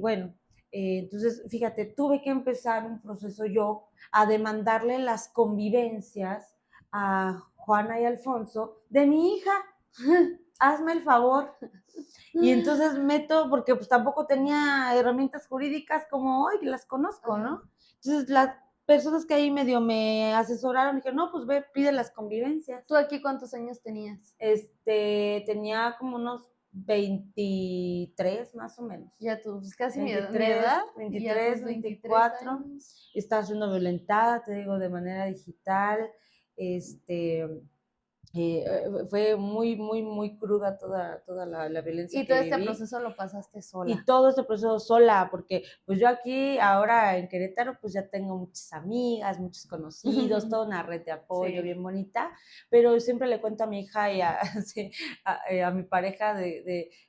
bueno, entonces, fíjate, tuve que empezar un proceso yo a demandarle las convivencias a Juana y Alfonso de mi hija. Hazme el favor. Y entonces meto, porque pues tampoco tenía herramientas jurídicas como hoy, que las conozco, ¿no? Entonces las personas que ahí medio me asesoraron, dije, no, pues ve, pide las convivencias. ¿Tú aquí cuántos años tenías? Tenía como unos 23 más o menos. Ya tú, pues casi mi 23, edad, y a tus 23 24. años. Estaba siendo violentada, te digo, de manera digital. Este, fue muy cruda toda la violencia Y que todo este viví. proceso lo pasaste Y sola. todo este proceso sola, porque pues yo aquí ahora en Querétaro pues ya tengo muchas amigas, muchos conocidos, toda una red de apoyo Sí. bien bonita, pero siempre le cuento a mi hija y sí, a mi pareja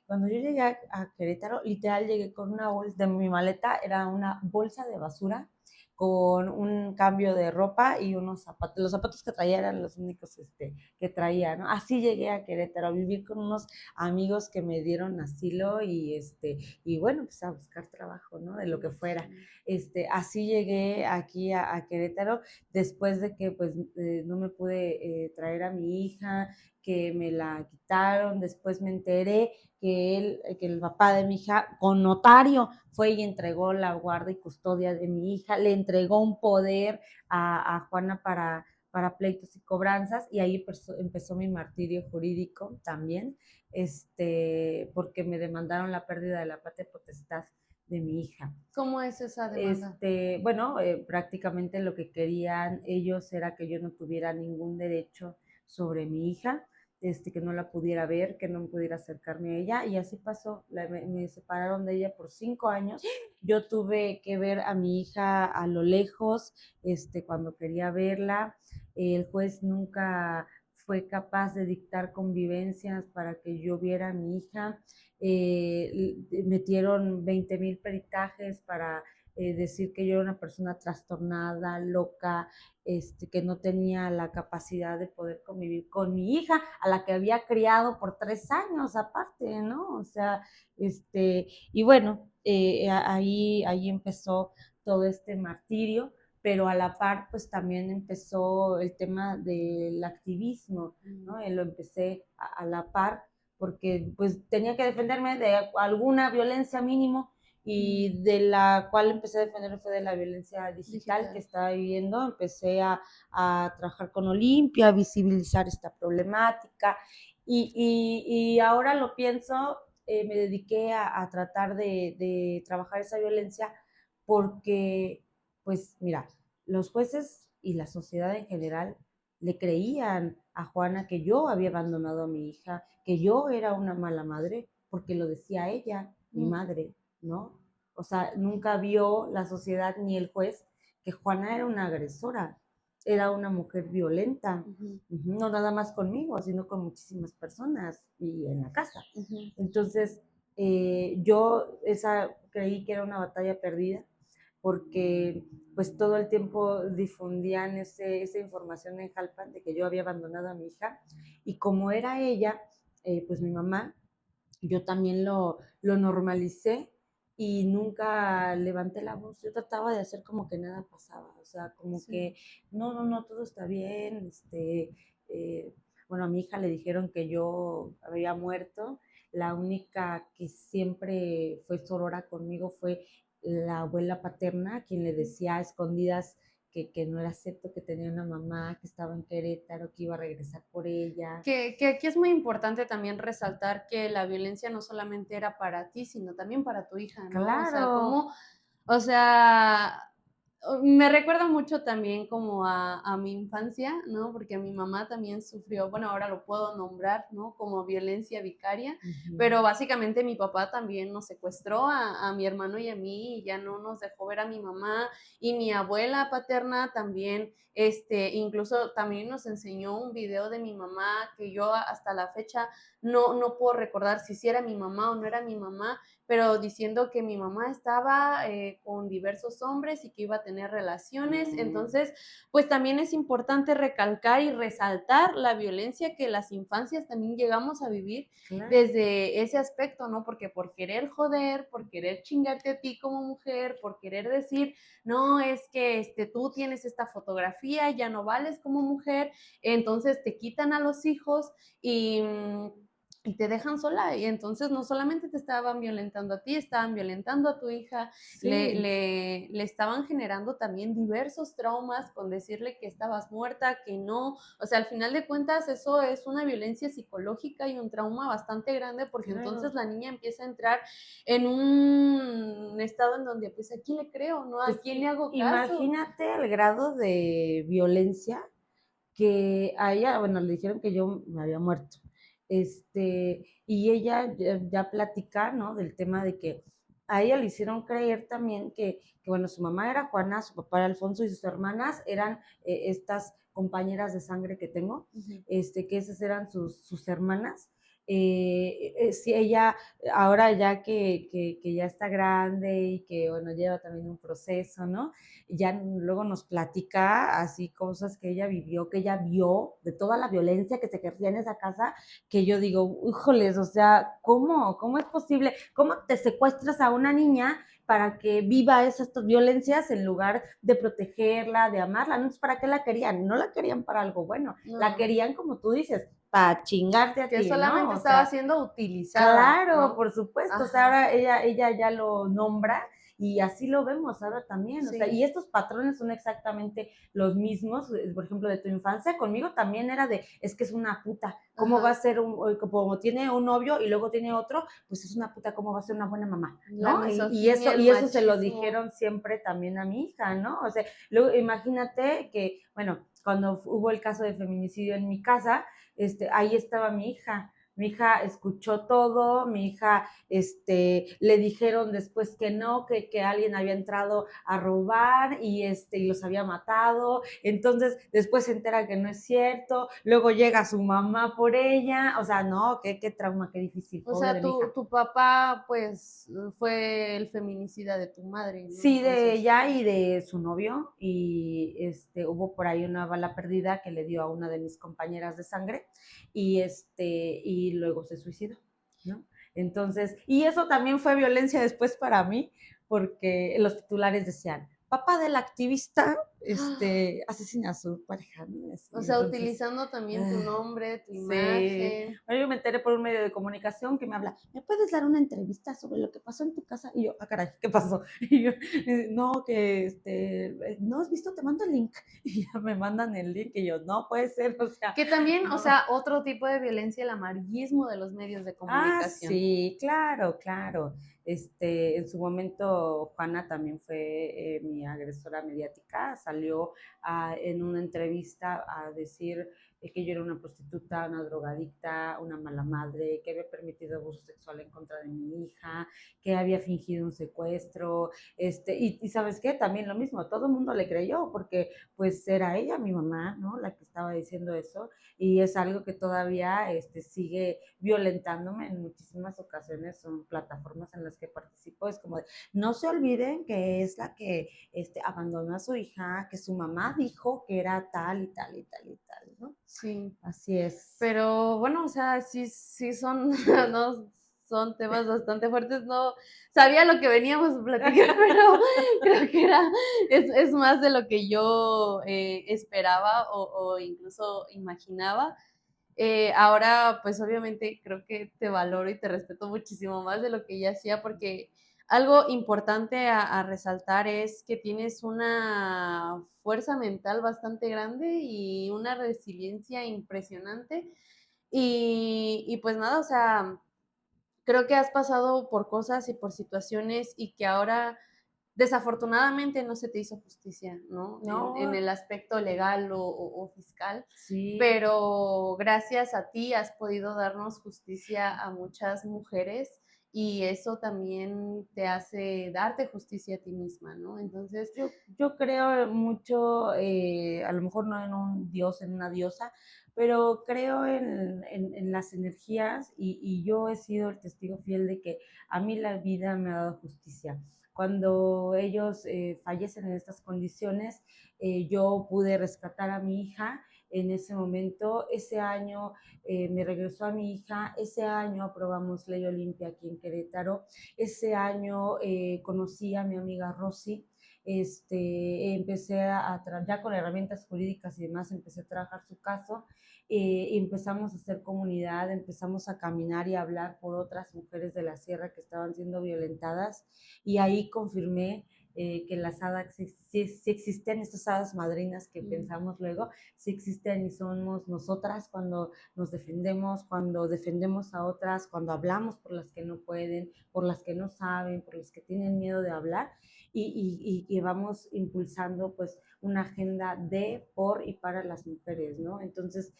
cuando yo llegué a Querétaro, literal llegué con una bolsa, de mi maleta era una bolsa de basura con un cambio de ropa y unos zapatos. Los zapatos que traía eran los únicos que traía, ¿no? Así llegué a Querétaro, a vivir con unos amigos que me dieron asilo y bueno, pues a buscar trabajo, ¿no? De lo que fuera. Así llegué aquí a Querétaro después de que pues no me pude traer a mi hija, que me la quitaron, después me enteré que el papá de mi hija, con notario, fue y entregó la guarda y custodia de mi hija, le entregó un poder a Juana para pleitos y cobranzas, y ahí empezó mi martirio jurídico también, porque me demandaron la pérdida de la patria potestad de mi hija. ¿Cómo es esa demanda? Bueno, prácticamente lo que querían ellos era que yo no tuviera ningún derecho sobre mi hija, que no la pudiera ver, que no pudiera acercarme a ella, y así pasó. Me separaron de ella por 5 años. Yo tuve que ver a mi hija a lo lejos, cuando quería verla. El juez nunca fue capaz de dictar convivencias para que yo viera a mi hija. Metieron 20,000 peritajes para decir que yo era una persona trastornada, loca, que no tenía la capacidad de poder convivir con mi hija, a la que había criado por 3 años aparte, ¿no? O sea, y bueno, ahí empezó todo este martirio, pero a la par, pues también empezó el tema del activismo, ¿no? Lo empecé a la par porque pues tenía que defenderme de alguna violencia mínimo y de la cual empecé a defenderme fue de la violencia digital que estaba viviendo. Empecé a trabajar con Olimpia, a visibilizar esta problemática y ahora lo pienso, me dediqué a tratar de trabajar esa violencia porque, pues mira, los jueces y la sociedad en general le creían a Juana que yo había abandonado a mi hija, que yo era una mala madre, porque lo decía ella, mi madre, ¿no? O sea, nunca vio la sociedad ni el juez que Juana era una agresora, era una mujer violenta, no nada más conmigo, sino con muchísimas personas y en la casa. Entonces, yo creí que era una batalla perdida porque pues todo el tiempo difundían esa información en Jalpan de que yo había abandonado a mi hija y como era ella, pues mi mamá, yo también lo normalicé y nunca levanté la voz. Yo trataba de hacer como que nada pasaba, o sea, como que no, todo está bien. Bueno, a mi hija le dijeron que yo había muerto. La única que siempre fue sorora conmigo fue la abuela paterna, quien le decía a escondidas que no era cierto, que tenía una mamá que estaba en Querétaro, que iba a regresar por ella. Que aquí es muy importante también resaltar que la violencia no solamente era para ti, sino también para tu hija, ¿no? Claro. O sea, me recuerda mucho también como a mi infancia, ¿no? Porque mi mamá también sufrió, bueno, ahora lo puedo nombrar, ¿no? Como violencia vicaria, pero básicamente mi papá también nos secuestró a mi hermano y a mí y ya no nos dejó ver a mi mamá y mi abuela paterna también, incluso también nos enseñó un video de mi mamá que yo hasta la fecha no puedo recordar si era mi mamá o no era mi mamá, pero diciendo que mi mamá estaba con diversos hombres y que iba a tener relaciones. Entonces, pues también es importante recalcar y resaltar la violencia que las infancias también llegamos a vivir desde ese aspecto, ¿no? Porque por querer joder, por querer chingarte a ti como mujer, por querer decir, no, es que tú tienes esta fotografía, ya no vales como mujer, entonces te quitan a los hijos y te dejan sola. Y entonces no solamente te estaban violentando a ti, estaban violentando a tu hija, sí. le estaban generando también diversos traumas con decirle que estabas muerta, que no. O sea, al final de cuentas eso es una violencia psicológica y un trauma bastante grande porque entonces la niña empieza a entrar en un estado en donde pues ¿a quién le creo? ¿No? ¿A quién le hago caso? Imagínate el grado de violencia que a ella, bueno, le dijeron que yo me había muerto. Y ella ya platica, ¿no? Del tema de que a ella le hicieron creer también que bueno, su mamá era Juana, su papá era Alfonso y sus hermanas eran estas compañeras de sangre que tengo, que esas eran sus hermanas. Sí, ella, ahora ya que ya está grande y que, bueno, lleva también un proceso, ¿no? Ya luego nos platica así cosas que ella vivió, que ella vio, de toda la violencia que se ejercía en esa casa, que yo digo, híjoles, o sea, ¿cómo es posible? ¿Cómo te secuestras a una niña para que viva esas violencias en lugar de protegerla, de amarla? ¿No? ¿Para qué la querían? No la querían para algo bueno, la querían, como tú dices, para chingarte a ti, ¿no? Que solamente estaba siendo utilizada. Claro, ¿no? por supuesto. O sea, ahora ella ya lo nombra y así lo vemos ahora también. O sea, y estos patrones son exactamente los mismos. Por ejemplo, de tu infancia, conmigo también era es que es una puta. ¿Cómo va a ser como tiene un novio y luego tiene otro? Pues es una puta, ¿cómo va a ser una buena mamá? ¿No? Y eso se lo dijeron siempre también a mi hija, ¿no? O sea, luego imagínate que, bueno, cuando hubo el caso de feminicidio en mi casa, ahí estaba mi hija. Mi hija escuchó todo, mi hija, le dijeron después que no, que alguien había entrado a robar y los había matado. Entonces, después se entera que no es cierto. Luego llega su mamá por ella. O sea, no, qué trauma, qué difícil. O Pobre sea, de mi hija. tu papá, pues, fue el feminicida de tu madre, ¿no? Sí, de ella y de su novio. Y hubo por ahí una bala perdida que le dio a una de mis compañeras de sangre. Y luego se suicidó, ¿no? Entonces, y eso también fue violencia después para mí, porque los titulares decían, papá del activista asesina a su pareja, ¿no? O Así, sea, entonces, utilizando también tu ah, nombre, tu sí. imagen. Bueno, yo me enteré por un medio de comunicación que me habla, ¿me puedes dar una entrevista sobre lo que pasó en tu casa? Y yo, ah, caray, ¿qué pasó? Y yo, no, que no has visto, te mando el link. Y ya me mandan el link y yo, no puede ser, o sea, Que también, o no. sea, otro tipo de violencia, el amarillismo de los medios de Ah, comunicación. sí, claro, claro. En su momento, Juana también fue mi agresora mediática. Salió en una entrevista a decir que yo era una prostituta, una drogadicta, una mala madre, que había permitido abuso sexual en contra de mi hija, que había fingido un secuestro. Y ¿sabes qué? También lo mismo, todo el mundo le creyó porque pues era ella, mi mamá, ¿no? La que estaba diciendo eso y es algo que todavía sigue violentándome en muchísimas ocasiones, son plataformas en las que participo, es como de, no se olviden que es la que abandonó a su hija, que su mamá dijo que era tal y tal y tal y tal, ¿no? Sí. Así es. Pero bueno, o sea, sí son, no, son temas bastante fuertes. No sabía lo que veníamos a platicar, pero creo que es más de lo que yo esperaba o incluso imaginaba. Ahora, pues obviamente creo que te valoro y te respeto muchísimo más de lo que ya hacía, porque algo importante a resaltar es que tienes una fuerza mental bastante grande y una resiliencia impresionante. Y pues nada, o sea, creo que has pasado por cosas y por situaciones y que ahora desafortunadamente no se te hizo justicia, ¿no? En No, el aspecto legal o fiscal, sí, pero gracias a ti has podido darnos justicia a muchas mujeres y eso también te hace darte justicia a ti misma, ¿no? Entonces, yo creo mucho, a lo mejor no en un dios, en una diosa, pero creo en las energías y yo he sido el testigo fiel de que a mí la vida me ha dado justicia. Cuando ellos fallecen en estas condiciones, yo pude rescatar a mi hija en ese momento. Ese año me regresó a mi hija, ese año aprobamos Ley Olimpia aquí en Querétaro, ese año conocí a mi amiga Rosy, empecé ya con herramientas jurídicas y demás, empecé a trabajar su caso, y empezamos a hacer comunidad, empezamos a caminar y a hablar por otras mujeres de la sierra que estaban siendo violentadas y ahí confirmé que las hadas sí existen, estas hadas madrinas que pensamos luego, sí existen y somos nosotras cuando nos defendemos, cuando defendemos a otras, cuando hablamos por las que no pueden, por las que no saben, por las que tienen miedo de hablar y vamos impulsando pues una agenda de, por y para las mujeres, ¿no? Entonces,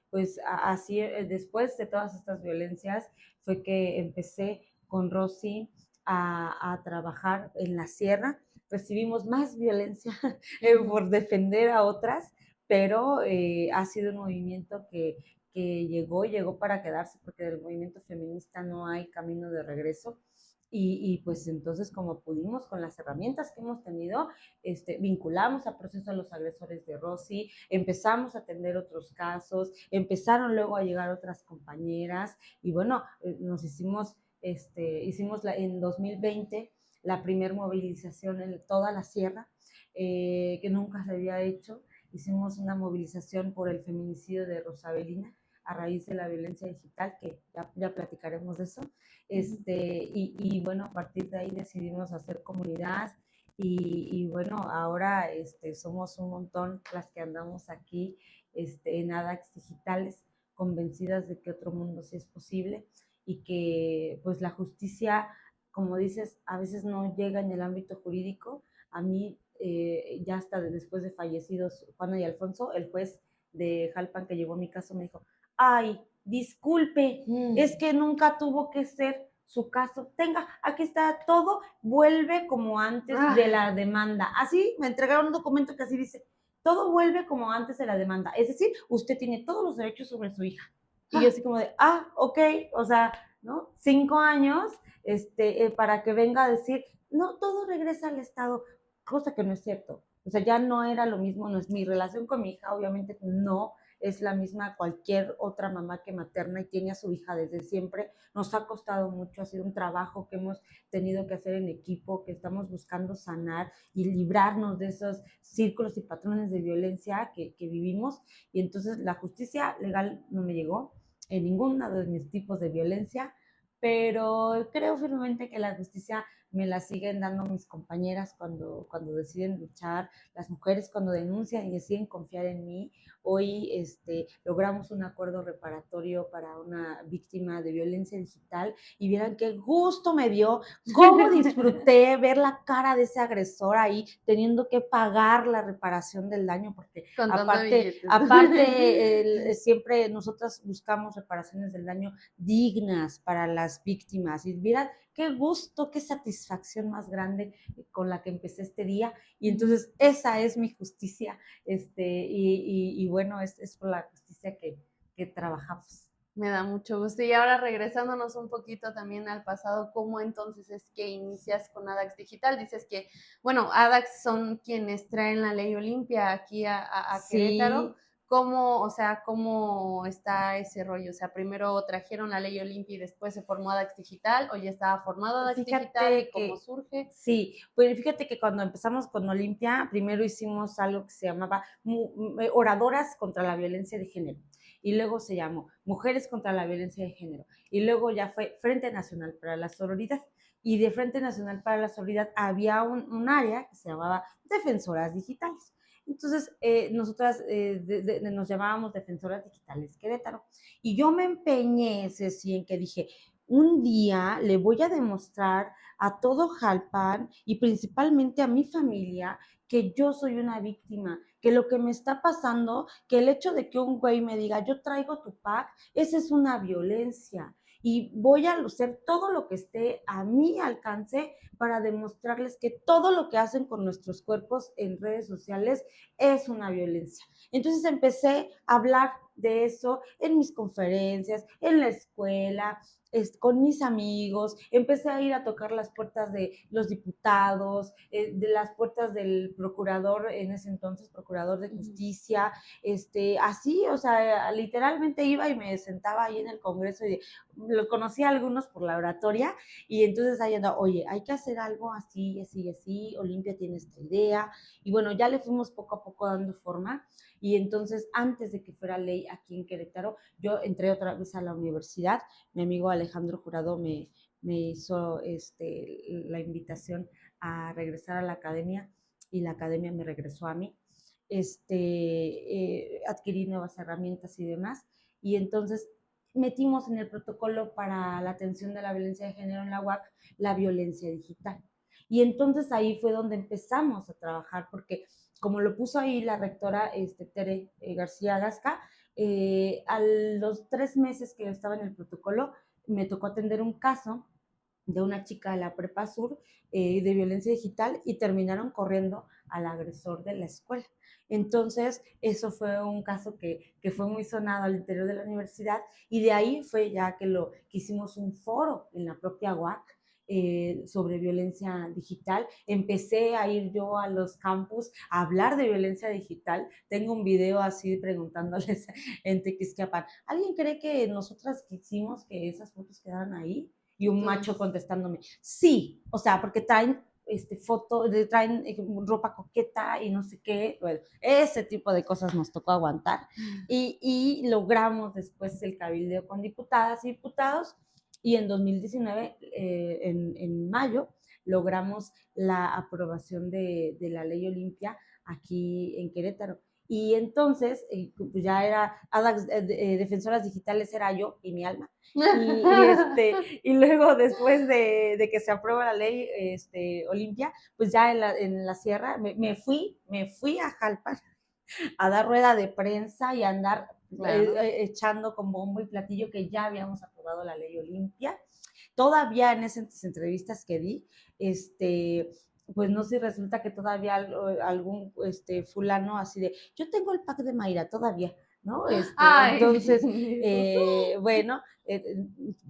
pues así después de todas estas violencias fue que empecé con Rosy a trabajar en la sierra. Recibimos más violencia por defender a otras, pero ha sido un movimiento que llegó para quedarse, porque del movimiento feminista no hay camino de regreso. Pues entonces, como pudimos, con las herramientas que hemos tenido, vinculamos a proceso a los agresores de Rosy, empezamos a atender otros casos, empezaron luego a llegar otras compañeras y bueno, hicimos en 2020 la primer movilización en toda la sierra, que nunca se había hecho. Hicimos una movilización por el feminicidio de Rosabelina a raíz de la violencia digital, que ya platicaremos de eso. Bueno, a partir de ahí decidimos hacer comunidad bueno, ahora somos un montón las que andamos aquí en ADAX Digitales, convencidas de que otro mundo sí es posible y que pues la justicia, como dices, a veces no llega en el ámbito jurídico. A mí, ya hasta después de fallecidos Juana y Alfonso, el juez de Jalpan que llevó mi caso me dijo, ay, disculpe, es que nunca tuvo que ser su caso. Tenga, aquí está todo, vuelve como antes de ah, la demanda. Así me entregaron un documento que así dice, todo vuelve como antes de la demanda. Es decir, usted tiene todos los derechos sobre su hija. Y yo así como de, ok, o sea, ¿no? 5 años, para que venga a decir, no, todo regresa al Estado, cosa que no es cierto. O sea, ya no era lo mismo, no es mi relación con mi hija, obviamente no es la misma cualquier otra mamá que materna y tiene a su hija desde siempre. Nos ha costado mucho, ha sido un trabajo que hemos tenido que hacer en equipo, que estamos buscando sanar y librarnos de esos círculos y patrones de violencia que vivimos. Y entonces la justicia legal no me llegó en ninguno de mis tipos de violencia, pero creo firmemente que la justicia me la siguen dando mis compañeras cuando deciden luchar, las mujeres cuando denuncian y deciden confiar en mí. Hoy logramos un acuerdo reparatorio para una víctima de violencia digital y vieran qué gusto me dio, cómo disfruté ver la cara de ese agresor ahí teniendo que pagar la reparación del daño, porque Contando aparte, billetes. aparte siempre nosotras buscamos reparaciones del daño dignas para las víctimas y vieran qué gusto, qué satisfacción más grande con la que empecé este día. Y entonces esa es mi justicia, y bueno, es por la justicia que trabajamos. Me da mucho gusto. Y ahora regresándonos un poquito también al pasado, ¿cómo entonces es que inicias con ADAX Digital? Dices que, bueno, ADAX son quienes traen la ley Olimpia aquí a Querétaro. Sí, ¿Cómo, o sea, cómo está ese rollo? O sea, primero trajeron la ley Olimpia y después se formó ADAX Digital, o ya estaba formado ADAX Digital, fíjate y cómo que surge. sí, pues fíjate que cuando empezamos con Olimpia, primero hicimos algo que se llamaba Oradoras contra la Violencia de Género, y luego se llamó Mujeres contra la Violencia de Género, y luego ya fue Frente Nacional para la Sororidad, y de Frente Nacional para la Sororidad había un área que se llamaba Defensoras Digitales. Entonces, nosotras nos llamábamos Defensoras Digitales Querétaro. Y yo me empeñé, Ceci, en que dije, un día le voy a demostrar a todo Jalpan y principalmente a mi familia que yo soy una víctima, que lo que me está pasando, que el hecho de que un güey me diga, yo traigo tu pack, esa es una violencia. Y voy a hacer todo lo que esté a mi alcance para demostrarles que todo lo que hacen con nuestros cuerpos en redes sociales es una violencia. Entonces empecé a hablar de eso en mis conferencias, en la escuela, con mis amigos, empecé a ir a tocar las puertas de los diputados, de las puertas del procurador, en ese entonces procurador de justicia, así, o sea, literalmente iba y me sentaba ahí en el Congreso y lo conocía a algunos por la oratoria y entonces ahí andaba, oye, hay que hacer algo así, así, así, Olimpia tiene esta idea y bueno, ya le fuimos poco a poco dando forma y entonces antes de que fuera ley aquí en Querétaro, yo entré otra vez a la universidad, mi amigo Alejandro Jurado me hizo la invitación a regresar a la academia y la academia me regresó a mí. Adquirí nuevas herramientas y demás. Y entonces metimos en el protocolo para la atención de la violencia de género en la UAC la violencia digital. Y entonces ahí fue donde empezamos a trabajar, porque como lo puso ahí la rectora Tere García Gasca, a los 3 meses que estaba en el protocolo, me tocó atender un caso de una chica de la Prepa Sur de violencia digital y terminaron corriendo al agresor de la escuela. Entonces, eso fue un caso que fue muy sonado al interior de la universidad y de ahí fue ya que hicimos un foro en la propia UAC sobre violencia digital. Empecé a ir yo a los campus a hablar de violencia digital. Tengo un video así preguntándoles en Tequisquiapan, ¿alguien cree que nosotras quisimos que esas fotos quedaran ahí? Y un macho contestándome, sí, o sea, porque traen traen ropa coqueta y no sé qué, bueno, ese tipo de cosas nos tocó aguantar y logramos después el cabildeo con diputadas y diputados y en 2019, en mayo, logramos la aprobación de la ley Olimpia aquí en Querétaro. Y entonces, pues ya era, Defensoras Digitales era yo y mi alma. Y luego después de que se aprueba la ley Olimpia, pues ya en la sierra me fui a Jalpan a dar rueda de prensa y a andar Claro. echando con bombo y platillo que ya habíamos aprobado la ley Olimpia. Todavía en esas entrevistas que di, pues no sé si resulta que todavía algún fulano así de, yo tengo el pack de Mayra todavía, ¿no? Ay, Entonces, bendito. bueno,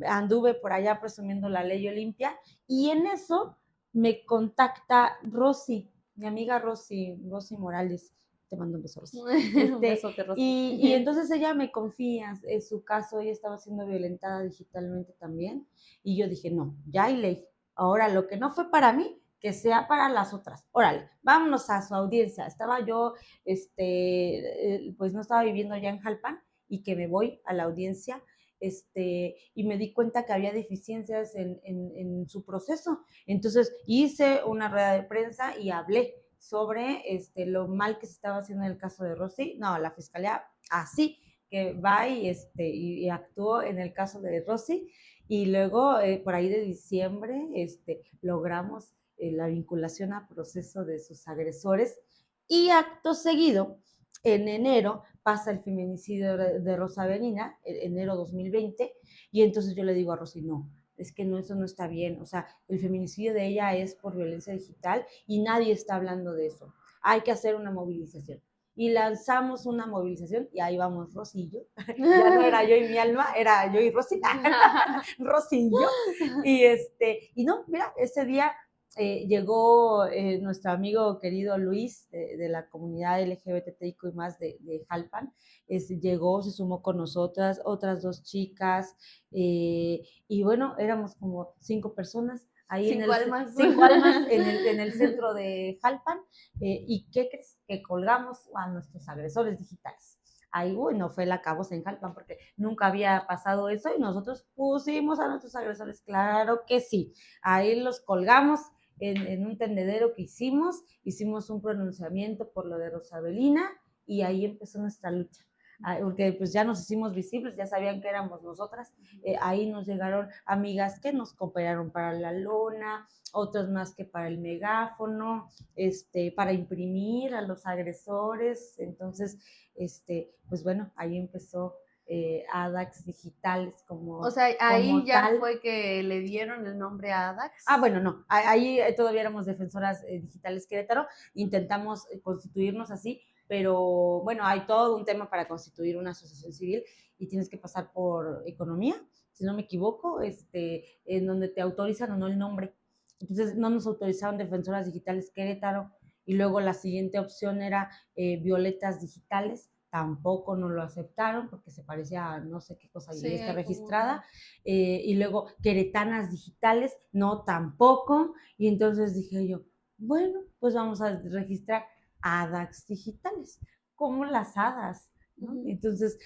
anduve por allá presumiendo la ley Olimpia y en eso me contacta Rosy, mi amiga Rosy Morales, Te mando un beso, Rosy. Un besote, Rosy. Y entonces ella me confía, en su caso, ella estaba siendo violentada digitalmente también, y yo dije, no, ya hay ley. Ahora, lo que no fue para mí, que sea para las otras. Órale, vámonos a su audiencia. Estaba yo, pues no estaba viviendo ya en Jalpan, y que me voy a la audiencia, y me di cuenta que había deficiencias en su proceso. Entonces hice una rueda de prensa y hablé sobre lo mal que se estaba haciendo en el caso de Rosy. No, la fiscalía así que va y actuó en el caso de Rosy. Y luego, por ahí de diciembre, logramos la vinculación a proceso de sus agresores. Y acto seguido, en enero, pasa el feminicidio de Rosa Benina, enero 2020, y entonces yo le digo a Rosy, no, es que no, eso no está bien, o sea, el feminicidio de ella es por violencia digital y nadie está hablando de eso. Hay que hacer una movilización. Y lanzamos una movilización y ahí vamos Rosy y yo. Ya no era yo y mi alma, era yo y Rosy. Rosy y yo. Y no, mira, ese día llegó nuestro amigo querido Luis de la comunidad LGBTIQ y más de Jalpan. Llegó, se sumó con nosotras, otras dos chicas, y bueno, éramos como 5 personas ahí Cinco almas. 5 almas en el centro de Jalpan. ¿Y qué crees? Que colgamos a nuestros agresores digitales. Ahí, bueno, fue la cabosa en Jalpan porque nunca había pasado eso y nosotros pusimos a nuestros agresores, claro que sí. Ahí los colgamos en un tendedero que hicimos un pronunciamiento por lo de Rosabelina y ahí empezó nuestra lucha. Porque pues ya nos hicimos visibles, ya sabían que éramos nosotras. Ahí nos llegaron amigas que nos cooperaron para la lona, otros más que para el megáfono, para imprimir a los agresores. Entonces, pues bueno, ahí empezó ADAX Digitales O sea, ahí como ya tal. fue que le dieron el nombre a Dax. Bueno, no, ahí todavía éramos defensoras digitales Querétaro, intentamos constituirnos así, pero bueno, hay todo un tema para constituir una asociación civil y tienes que pasar por economía, si no me equivoco, en donde te autorizan o no el nombre. Entonces no nos autorizaron defensoras digitales Querétaro y luego la siguiente opción era violetas digitales, tampoco nos lo aceptaron porque se parecía a no sé qué cosa Sí, y está como... registrada. Y luego queretanas digitales, no, tampoco. Y entonces dije yo, bueno, pues vamos a registrar ADAX digitales, como las hadas, ¿no? Entonces,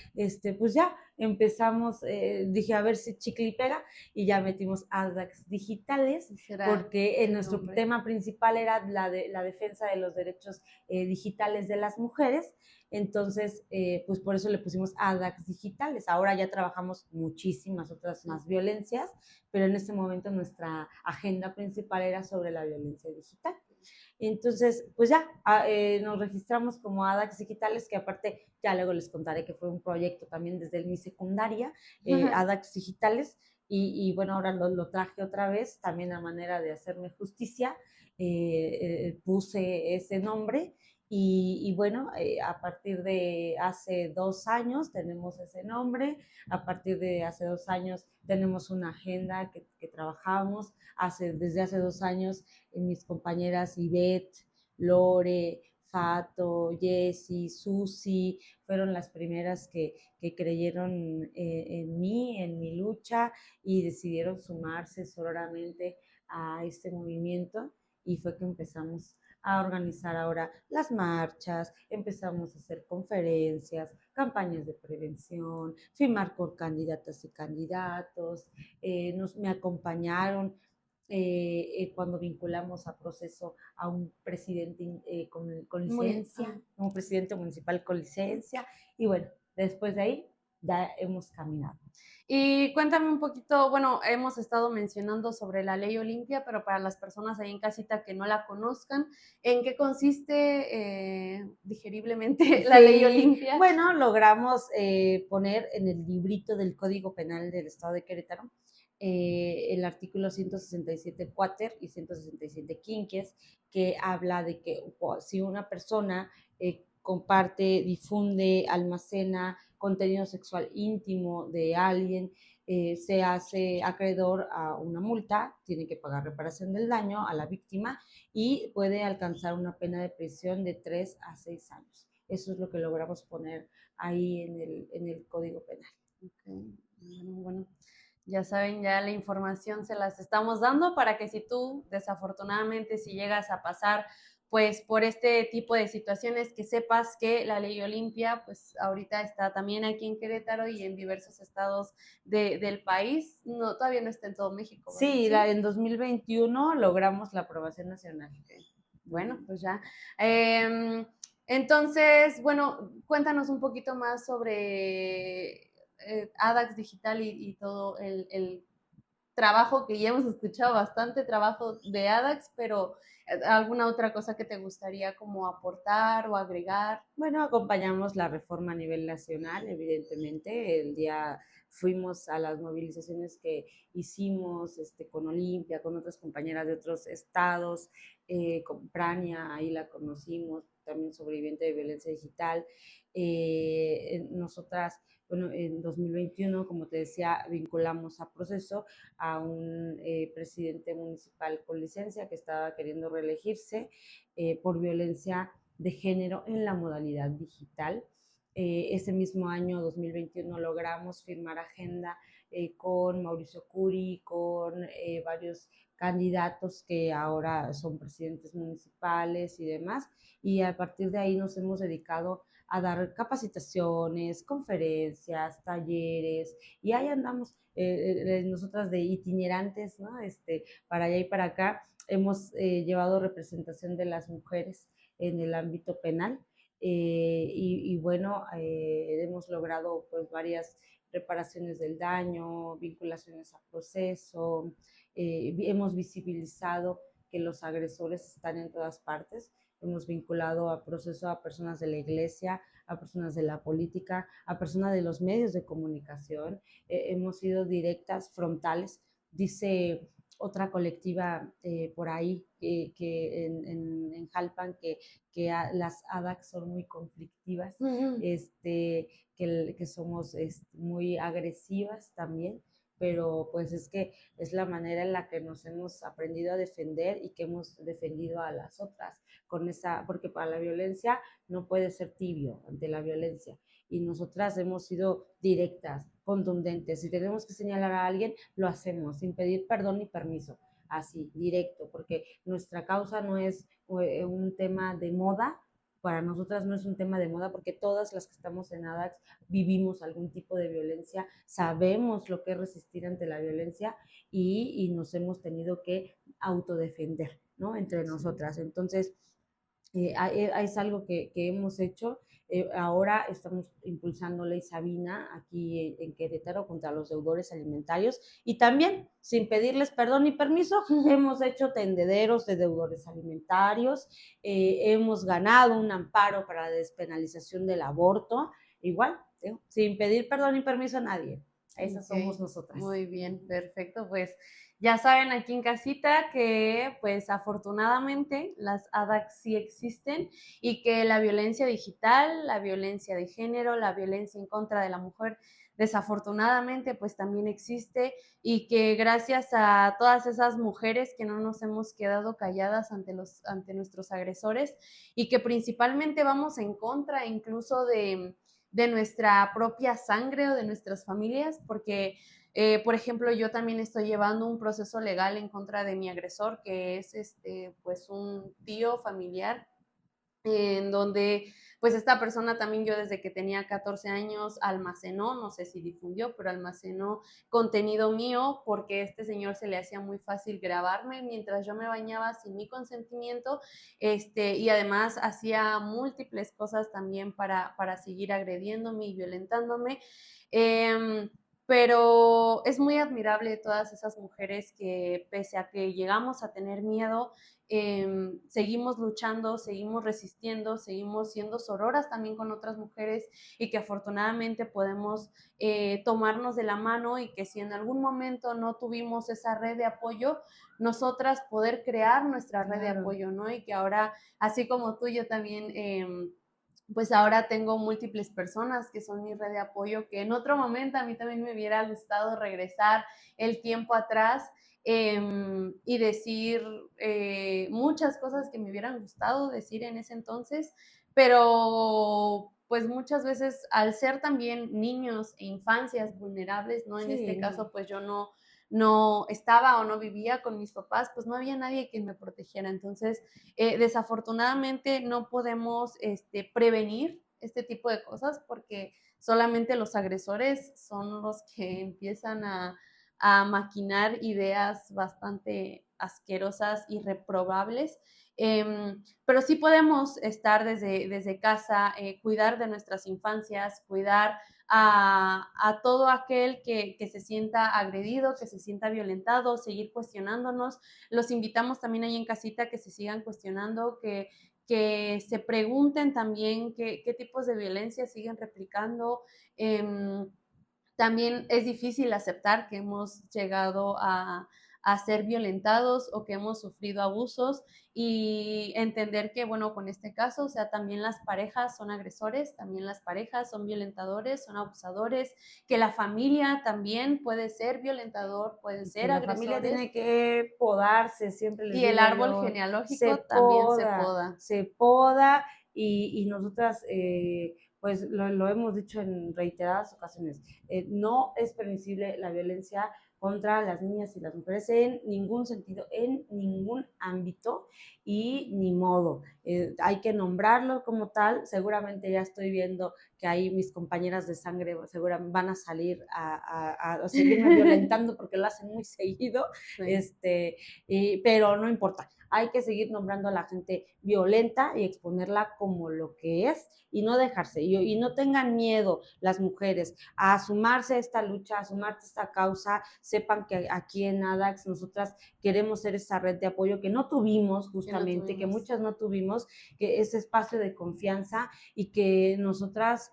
pues ya empezamos, dije, a ver si chicle y pega, y ya metimos ADAX digitales, porque nuestro tema principal era la defensa de los derechos digitales de las mujeres. Entonces, pues por eso le pusimos ADAX digitales. Ahora ya trabajamos muchísimas otras más violencias, pero en este momento nuestra agenda principal era sobre la violencia digital. Entonces, pues ya nos registramos como ADAX Digitales, que aparte ya luego les contaré que fue un proyecto también desde mi secundaria, ADAX Digitales, y bueno, ahora lo traje otra vez, también a manera de hacerme justicia, puse ese nombre. Y bueno, a partir de hace 2 años tenemos ese nombre, a partir de hace 2 años tenemos una agenda que trabajamos, desde hace 2 años mis compañeras Ivette, Lore, Fato, Jessie, Susi, fueron las primeras que creyeron en mí, en mi lucha, y decidieron sumarse sororamente a este movimiento, y fue que empezamos a organizar ahora las marchas, empezamos a hacer conferencias, campañas de prevención, firmar con candidatas y candidatos, me acompañaron cuando vinculamos a proceso a un presidente con licencia, un presidente municipal con licencia, y bueno, después de ahí ya hemos caminado. Y cuéntame un poquito, bueno, hemos estado mencionando sobre la ley Olimpia, pero para las personas ahí en casita que no la conozcan, ¿en qué consiste digeriblemente la ley Olimpia? Bueno, logramos poner en el librito del Código Penal del Estado de Querétaro el artículo 167 cuater y 167 quinques, que habla de que si una persona comparte, difunde, almacena contenido sexual íntimo de alguien, se hace acreedor a una multa, tiene que pagar reparación del daño a la víctima y puede alcanzar una pena de prisión de 3 a 6 años. Eso es lo que logramos poner ahí en el Código Penal. Okay. Bueno, ya saben, ya la información se las estamos dando para que si tú, desafortunadamente, si llegas a pasar pues por este tipo de situaciones, que sepas que la ley Olimpia, pues ahorita está también aquí en Querétaro y en diversos estados del país. No, todavía no está en todo México, ¿verdad? Sí, Sí. en 2021 logramos la aprobación nacional. Bueno, pues ya. Entonces, bueno, cuéntanos un poquito más sobre ADAX Digital y todo el trabajo que ya hemos escuchado, bastante trabajo de ADAX, pero ¿alguna otra cosa que te gustaría como aportar o agregar? Bueno, acompañamos la reforma a nivel nacional, evidentemente. El día fuimos a las movilizaciones que hicimos con Olimpia, con otras compañeras de otros estados, con Prania, ahí la conocimos, también sobreviviente de violencia digital. Nosotras, bueno, en 2021, como te decía, vinculamos a proceso a un presidente municipal con licencia que estaba queriendo reelegirse por violencia de género en la modalidad digital. Ese mismo año, 2021, logramos firmar agenda con Mauricio Curi, con varios candidatos que ahora son presidentes municipales y demás. Y a partir de ahí nos hemos dedicado a dar capacitaciones, conferencias, talleres, y ahí andamos nosotras de itinerantes, ¿no? Para allá y para acá hemos llevado representación de las mujeres en el ámbito penal. Y bueno, hemos logrado pues varias reparaciones del daño, vinculaciones a proceso, hemos visibilizado que los agresores están en todas partes, hemos vinculado a proceso a personas de la iglesia, a personas de la política, a personas de los medios de comunicación, hemos sido directas, frontales, dice otra colectiva por ahí en Jalpan que las ADAC son muy conflictivas, que somos muy agresivas también, pero pues es que es la manera en la que nos hemos aprendido a defender y que hemos defendido a las otras, porque para la violencia no puede ser tibio ante la violencia. Y nosotras hemos sido directas, contundentes. Si tenemos que señalar a alguien, lo hacemos, sin pedir perdón ni permiso, así, directo, porque nuestra causa no es un tema de moda, para nosotras no es un tema de moda, porque todas las que estamos en ADAX vivimos algún tipo de violencia, sabemos lo que es resistir ante la violencia y nos hemos tenido que autodefender, ¿no? Entre nosotras. Entonces, es algo que hemos hecho. Ahora estamos impulsando Ley Sabina aquí en Querétaro contra los deudores alimentarios y también, sin pedirles perdón ni permiso, hemos hecho tendederos de deudores alimentarios, hemos ganado un amparo para la despenalización del aborto, igual, sin pedir perdón ni permiso a nadie. Esas somos nosotras. Muy bien, perfecto. Pues ya saben aquí en casita que pues afortunadamente las ADAC sí existen y que la violencia digital, la violencia de género, la violencia en contra de la mujer desafortunadamente pues también existe y que gracias a todas esas mujeres que no nos hemos quedado calladas ante nuestros agresores y que principalmente vamos en contra incluso de nuestra propia sangre o de nuestras familias, porque, por ejemplo, yo también estoy llevando un proceso legal en contra de mi agresor, que es pues un tío familiar en donde pues esta persona también yo desde que tenía 14 años almacenó, no sé si difundió, pero almacenó contenido mío porque este señor se le hacía muy fácil grabarme mientras yo me bañaba sin mi consentimiento, y además hacía múltiples cosas también para seguir agrediéndome y violentándome. Pero es muy admirable todas esas mujeres que pese a que llegamos a tener miedo, seguimos luchando, seguimos resistiendo, seguimos siendo sororas también con otras mujeres y que afortunadamente podemos tomarnos de la mano y que si en algún momento no tuvimos esa red de apoyo, nosotras poder crear nuestra red de apoyo, ¿no? Y que ahora, así como tú, yo también pues ahora tengo múltiples personas que son mi red de apoyo, que en otro momento a mí también me hubiera gustado regresar el tiempo atrás y decir muchas cosas que me hubieran gustado decir en ese entonces, pero pues muchas veces al ser también niños e infancias vulnerables, ¿no? En este Sí, caso, pues yo no estaba o no vivía con mis papás, pues no había nadie que me protegiera. Entonces, desafortunadamente no podemos prevenir este tipo de cosas porque solamente los agresores son los que empiezan a maquinar ideas bastante asquerosas y reprobables. Pero sí podemos estar desde casa, cuidar de nuestras infancias, cuidar a todo aquel que se sienta agredido, que se sienta violentado, seguir cuestionándonos. Los invitamos también ahí en casita que se sigan cuestionando, que se pregunten también qué tipos de violencia siguen replicando. También es difícil aceptar que hemos llegado a ser violentados o que hemos sufrido abusos y entender que, bueno, con este caso, o sea, también las parejas son agresores, también las parejas son violentadores, son abusadores, que la familia también puede ser violentador, puede que ser la familia agresores tiene que podarse, siempre les y el digo árbol yo, genealógico también se poda y nosotras pues lo hemos dicho en reiteradas ocasiones, no es permisible la violencia contra las niñas y las mujeres en ningún sentido, en ningún ámbito y ni modo. Hay que nombrarlo como tal, seguramente ya estoy viendo que ahí mis compañeras de sangre seguramente van a salir a seguirme violentando porque lo hacen muy seguido, sí. pero no importa, hay que seguir nombrando a la gente violenta y exponerla como lo que es y no dejarse, y no tengan miedo las mujeres a sumarse a esta lucha, a sumarse a esta causa, sepan que aquí en ADAX nosotras queremos ser esa red de apoyo que no tuvimos Que no justamente, que tuvimos. muchas no tuvimos, que ese espacio de confianza y que nosotras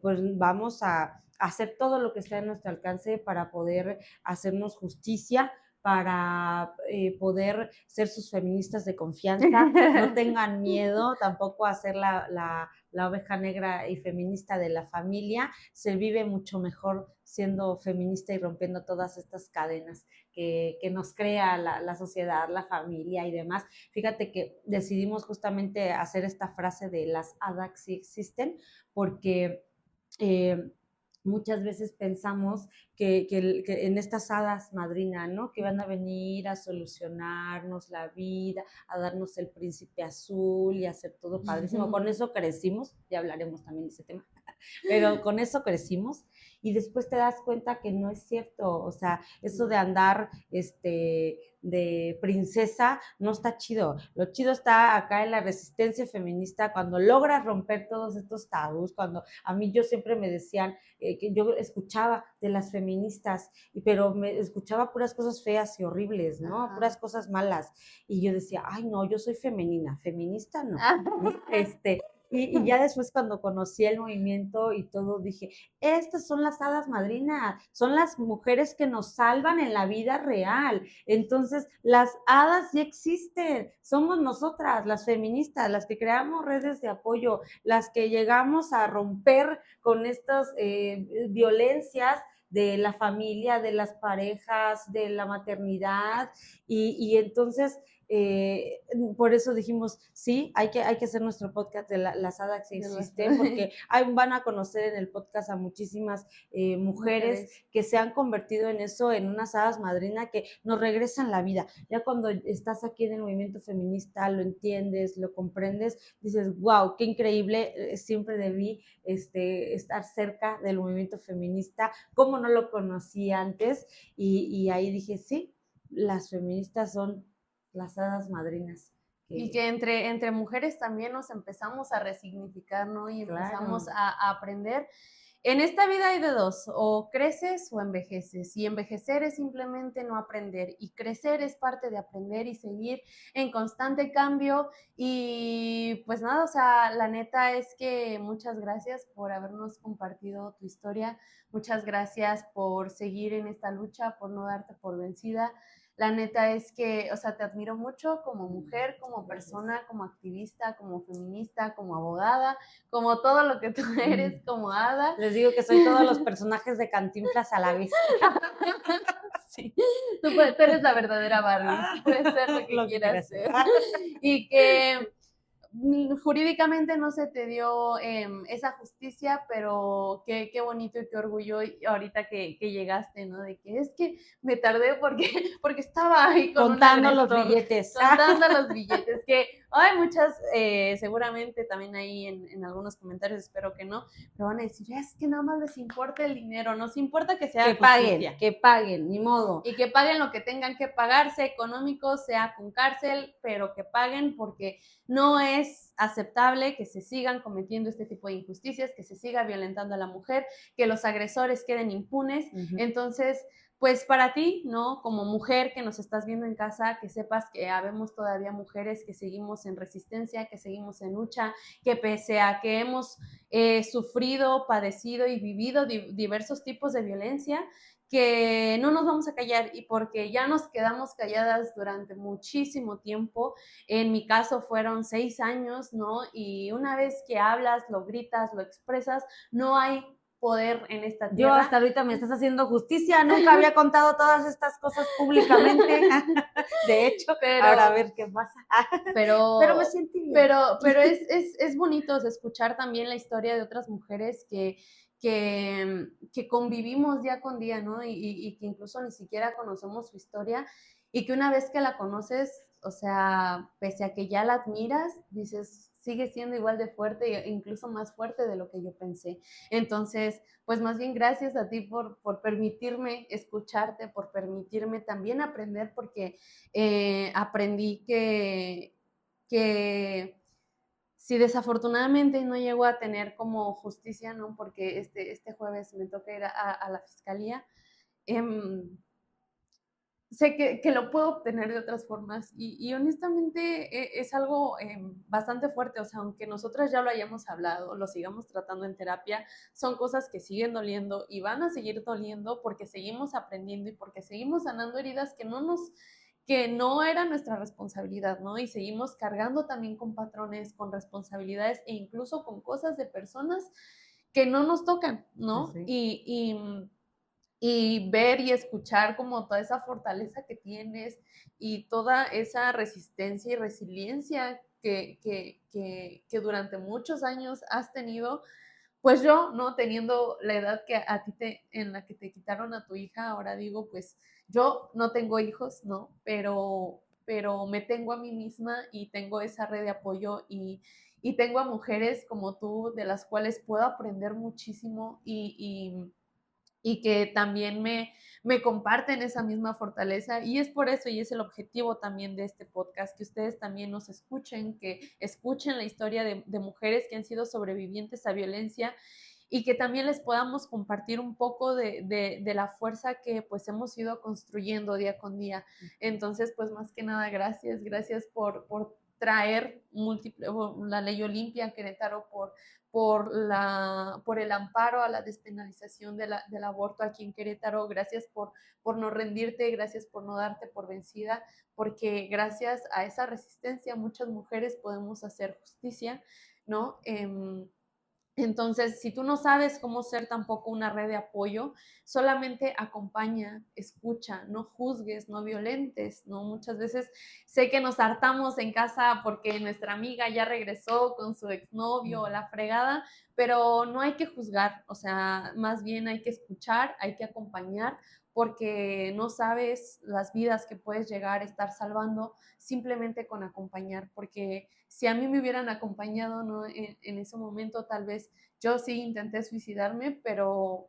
pues vamos a hacer todo lo que esté a nuestro alcance para poder hacernos justicia, para poder ser sus feministas de confianza, no tengan miedo tampoco a ser la oveja negra y feminista de la familia, se vive mucho mejor siendo feminista y rompiendo todas estas cadenas que nos crea la sociedad, la familia y demás. Fíjate que decidimos justamente hacer esta frase de las ADAC sí existen, porque eh, muchas veces pensamos que en estas hadas madrina, ¿no? Que van a venir a solucionarnos la vida, a darnos el príncipe azul y hacer todo padrísimo. Con eso crecimos, ya hablaremos también de ese tema, pero con eso crecimos y después te das cuenta que no es cierto, o sea, eso de andar de princesa no está chido. Lo chido está acá en la resistencia feminista cuando logras romper todos estos tabús, cuando a mí yo siempre me decían que yo escuchaba de las feministas, pero me escuchaba puras cosas feas y horribles, ¿no? Ajá. Puras cosas malas. Y yo decía, ay, no, yo soy femenina, feminista no. Y ya después cuando conocí el movimiento y todo, dije, estas son las hadas madrinas, son las mujeres que nos salvan en la vida real. Entonces, las hadas ya existen, somos nosotras, las feministas, las que creamos redes de apoyo, las que llegamos a romper con estas violencias de la familia, de las parejas, de la maternidad, y entonces por eso dijimos, sí, hay que hacer nuestro podcast de las hadas que existen, porque van a conocer en el podcast a muchísimas mujeres que se han convertido en eso, en unas hadas madrina que nos regresan la vida. Ya cuando estás aquí en el movimiento feminista, lo entiendes, lo comprendes, dices, wow, qué increíble, siempre debí estar cerca del movimiento feminista, como no lo conocí antes, y ahí dije, sí, las feministas son las hadas madrinas. Y que entre mujeres también nos empezamos a resignificar, ¿no? Y empezamos Claro. a aprender. En esta vida hay de dos, o creces o envejeces, y envejecer es simplemente no aprender, y crecer es parte de aprender y seguir en constante cambio, y pues nada, o sea, la neta es que muchas gracias por habernos compartido tu historia, muchas gracias por seguir en esta lucha, por no darte por vencida. La neta es que, o sea, te admiro mucho como mujer, como persona, como activista, como feminista, como abogada, como todo lo que tú eres, como hada. Les digo que soy todos los personajes de Cantinflas a la vez. Sí, tú eres la verdadera Barbie, puedes ser lo que Lo que quieras quieras. ser. Y que jurídicamente no se te dio esa justicia, pero qué bonito y qué orgullo ahorita que llegaste, ¿no? De que es que me tardé porque, porque estaba ahí con Contando un los agresor, billetes. contando los billetes, que hay muchas, seguramente también ahí en algunos comentarios, espero que no, pero van a decir, es que nada más les importa el dinero, nos importa que sea justicia. Que paguen, ni modo. Y que paguen lo que tengan que pagar, sea económico, sea con cárcel, pero que paguen porque no es aceptable que se sigan cometiendo este tipo de injusticias, que se siga violentando a la mujer, que los agresores queden impunes. Entonces, pues para ti, ¿no? Como mujer que nos estás viendo en casa, que sepas que habemos todavía mujeres que seguimos en resistencia, que seguimos en lucha, que pese a que hemos sufrido, padecido y vivido diversos tipos de violencia, que no nos vamos a callar y porque ya nos quedamos calladas durante muchísimo tiempo. En mi caso fueron 6 años, ¿no? Y una vez que hablas, lo gritas, lo expresas, no hay poder en esta tierra. Yo hasta ahorita me estás haciendo justicia, nunca había contado todas estas cosas públicamente. De hecho, ahora a ver qué pasa. Pero me siento bien. Pero es bonito, o sea, escuchar también la historia de otras mujeres que convivimos día con día, ¿no? Y que incluso ni siquiera conocemos su historia y que una vez que la conoces, o sea, pese a que ya la admiras, dices, sigue siendo igual de fuerte e incluso más fuerte de lo que yo pensé. Entonces, pues más bien gracias a ti por permitirme escucharte, por permitirme también aprender, porque aprendí que si desafortunadamente no llego a tener como justicia, ¿no? Porque este jueves me toca ir a la fiscalía, sé que lo puedo obtener de otras formas y honestamente es algo bastante fuerte, o sea, aunque nosotras ya lo hayamos hablado, lo sigamos tratando en terapia, son cosas que siguen doliendo y van a seguir doliendo porque seguimos aprendiendo y porque seguimos sanando heridas que no era nuestra responsabilidad, ¿no? Y seguimos cargando también con patrones, con responsabilidades e incluso con cosas de personas que no nos tocan, ¿no? Sí. Y ver y escuchar como toda esa fortaleza que tienes y toda esa resistencia y resiliencia que durante muchos años has tenido, pues yo, ¿no? Teniendo la edad que a ti en la que te quitaron a tu hija, ahora digo, pues yo no tengo hijos, ¿no? Pero me tengo a mí misma y tengo esa red de apoyo y tengo a mujeres como tú de las cuales puedo aprender muchísimo y que también me comparten esa misma fortaleza y es por eso y es el objetivo también de este podcast, que ustedes también nos escuchen, que escuchen la historia de mujeres que han sido sobrevivientes a violencia y que también les podamos compartir un poco de la fuerza que pues hemos ido construyendo día con día. Entonces, pues más que nada, gracias por traer la ley Olimpia a Querétaro, por el amparo a la despenalización del aborto aquí en Querétaro. Gracias por no rendirte, gracias por no darte por vencida, porque gracias a esa resistencia muchas mujeres podemos hacer justicia, ¿no? Entonces, si tú no sabes cómo ser tampoco una red de apoyo, solamente acompaña, escucha, no juzgues, no violentes, ¿no? Muchas veces sé que nos hartamos en casa porque nuestra amiga ya regresó con su exnovio o la fregada, pero no hay que juzgar, o sea, más bien hay que escuchar, hay que acompañar, porque no sabes las vidas que puedes llegar a estar salvando simplemente con acompañar, porque si a mí me hubieran acompañado, ¿no? En ese momento tal vez yo sí intenté suicidarme, pero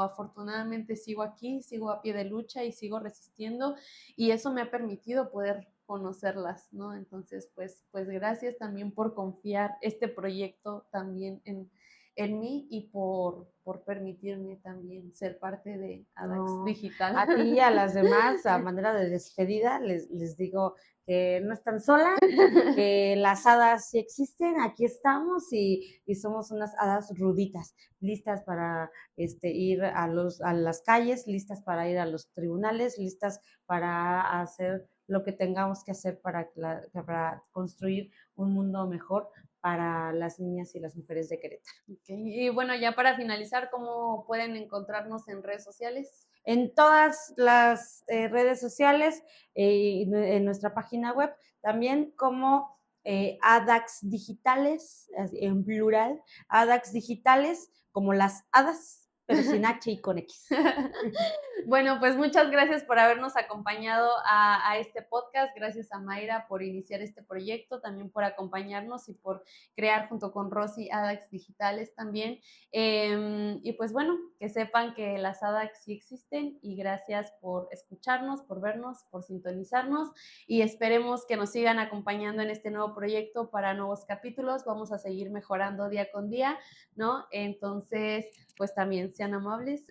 afortunadamente sigo aquí, sigo a pie de lucha y sigo resistiendo y eso me ha permitido poder conocerlas, ¿no? Entonces, pues gracias también por confiar este proyecto también en mí y por permitirme también ser parte de ADAX Digital. A ti y a las demás, a manera de despedida, les digo que no están solas, que las hadas sí existen, aquí estamos y somos unas hadas ruditas, listas para ir a las calles, listas para ir a los tribunales, listas para hacer lo que tengamos que hacer para construir un mundo mejor para las niñas y las mujeres de Querétaro. Okay. Y bueno, ya para finalizar, ¿cómo pueden encontrarnos en redes sociales? En todas las redes sociales, en nuestra página web, también como ADAX digitales, en plural, ADAX digitales, como las hadas, pero sin H y con X. Bueno, pues muchas gracias por habernos acompañado a este podcast. Gracias a Mayra por iniciar este proyecto, también por acompañarnos y por crear junto con Rosy ADAX digitales también. Y pues bueno, que sepan que las ADAX sí existen y gracias por escucharnos, por vernos, por sintonizarnos y esperemos que nos sigan acompañando en este nuevo proyecto para nuevos capítulos. Vamos a seguir mejorando día con día, ¿no? Entonces, pues también sean amables,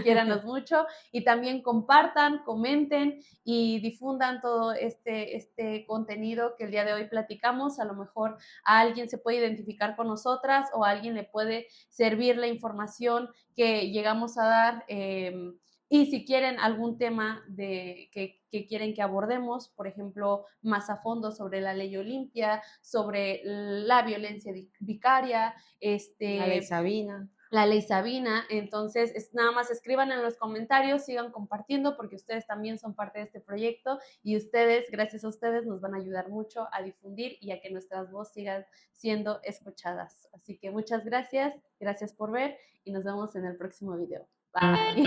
quiéranos mucho y también compartan, comenten y difundan todo este contenido que el día de hoy platicamos. A lo mejor a alguien se puede identificar con nosotras o a alguien le puede servir la información que llegamos a dar. Y si quieren algún tema que quieren que abordemos, por ejemplo, más a fondo sobre la ley Olimpia, sobre la violencia vicaria, La ley Sabina. la ley Sabina. Entonces, nada más escriban en los comentarios, sigan compartiendo porque ustedes también son parte de este proyecto y ustedes, gracias a ustedes, nos van a ayudar mucho a difundir y a que nuestras voces sigan siendo escuchadas. Así que muchas gracias, gracias por ver y nos vemos en el próximo video. Bye.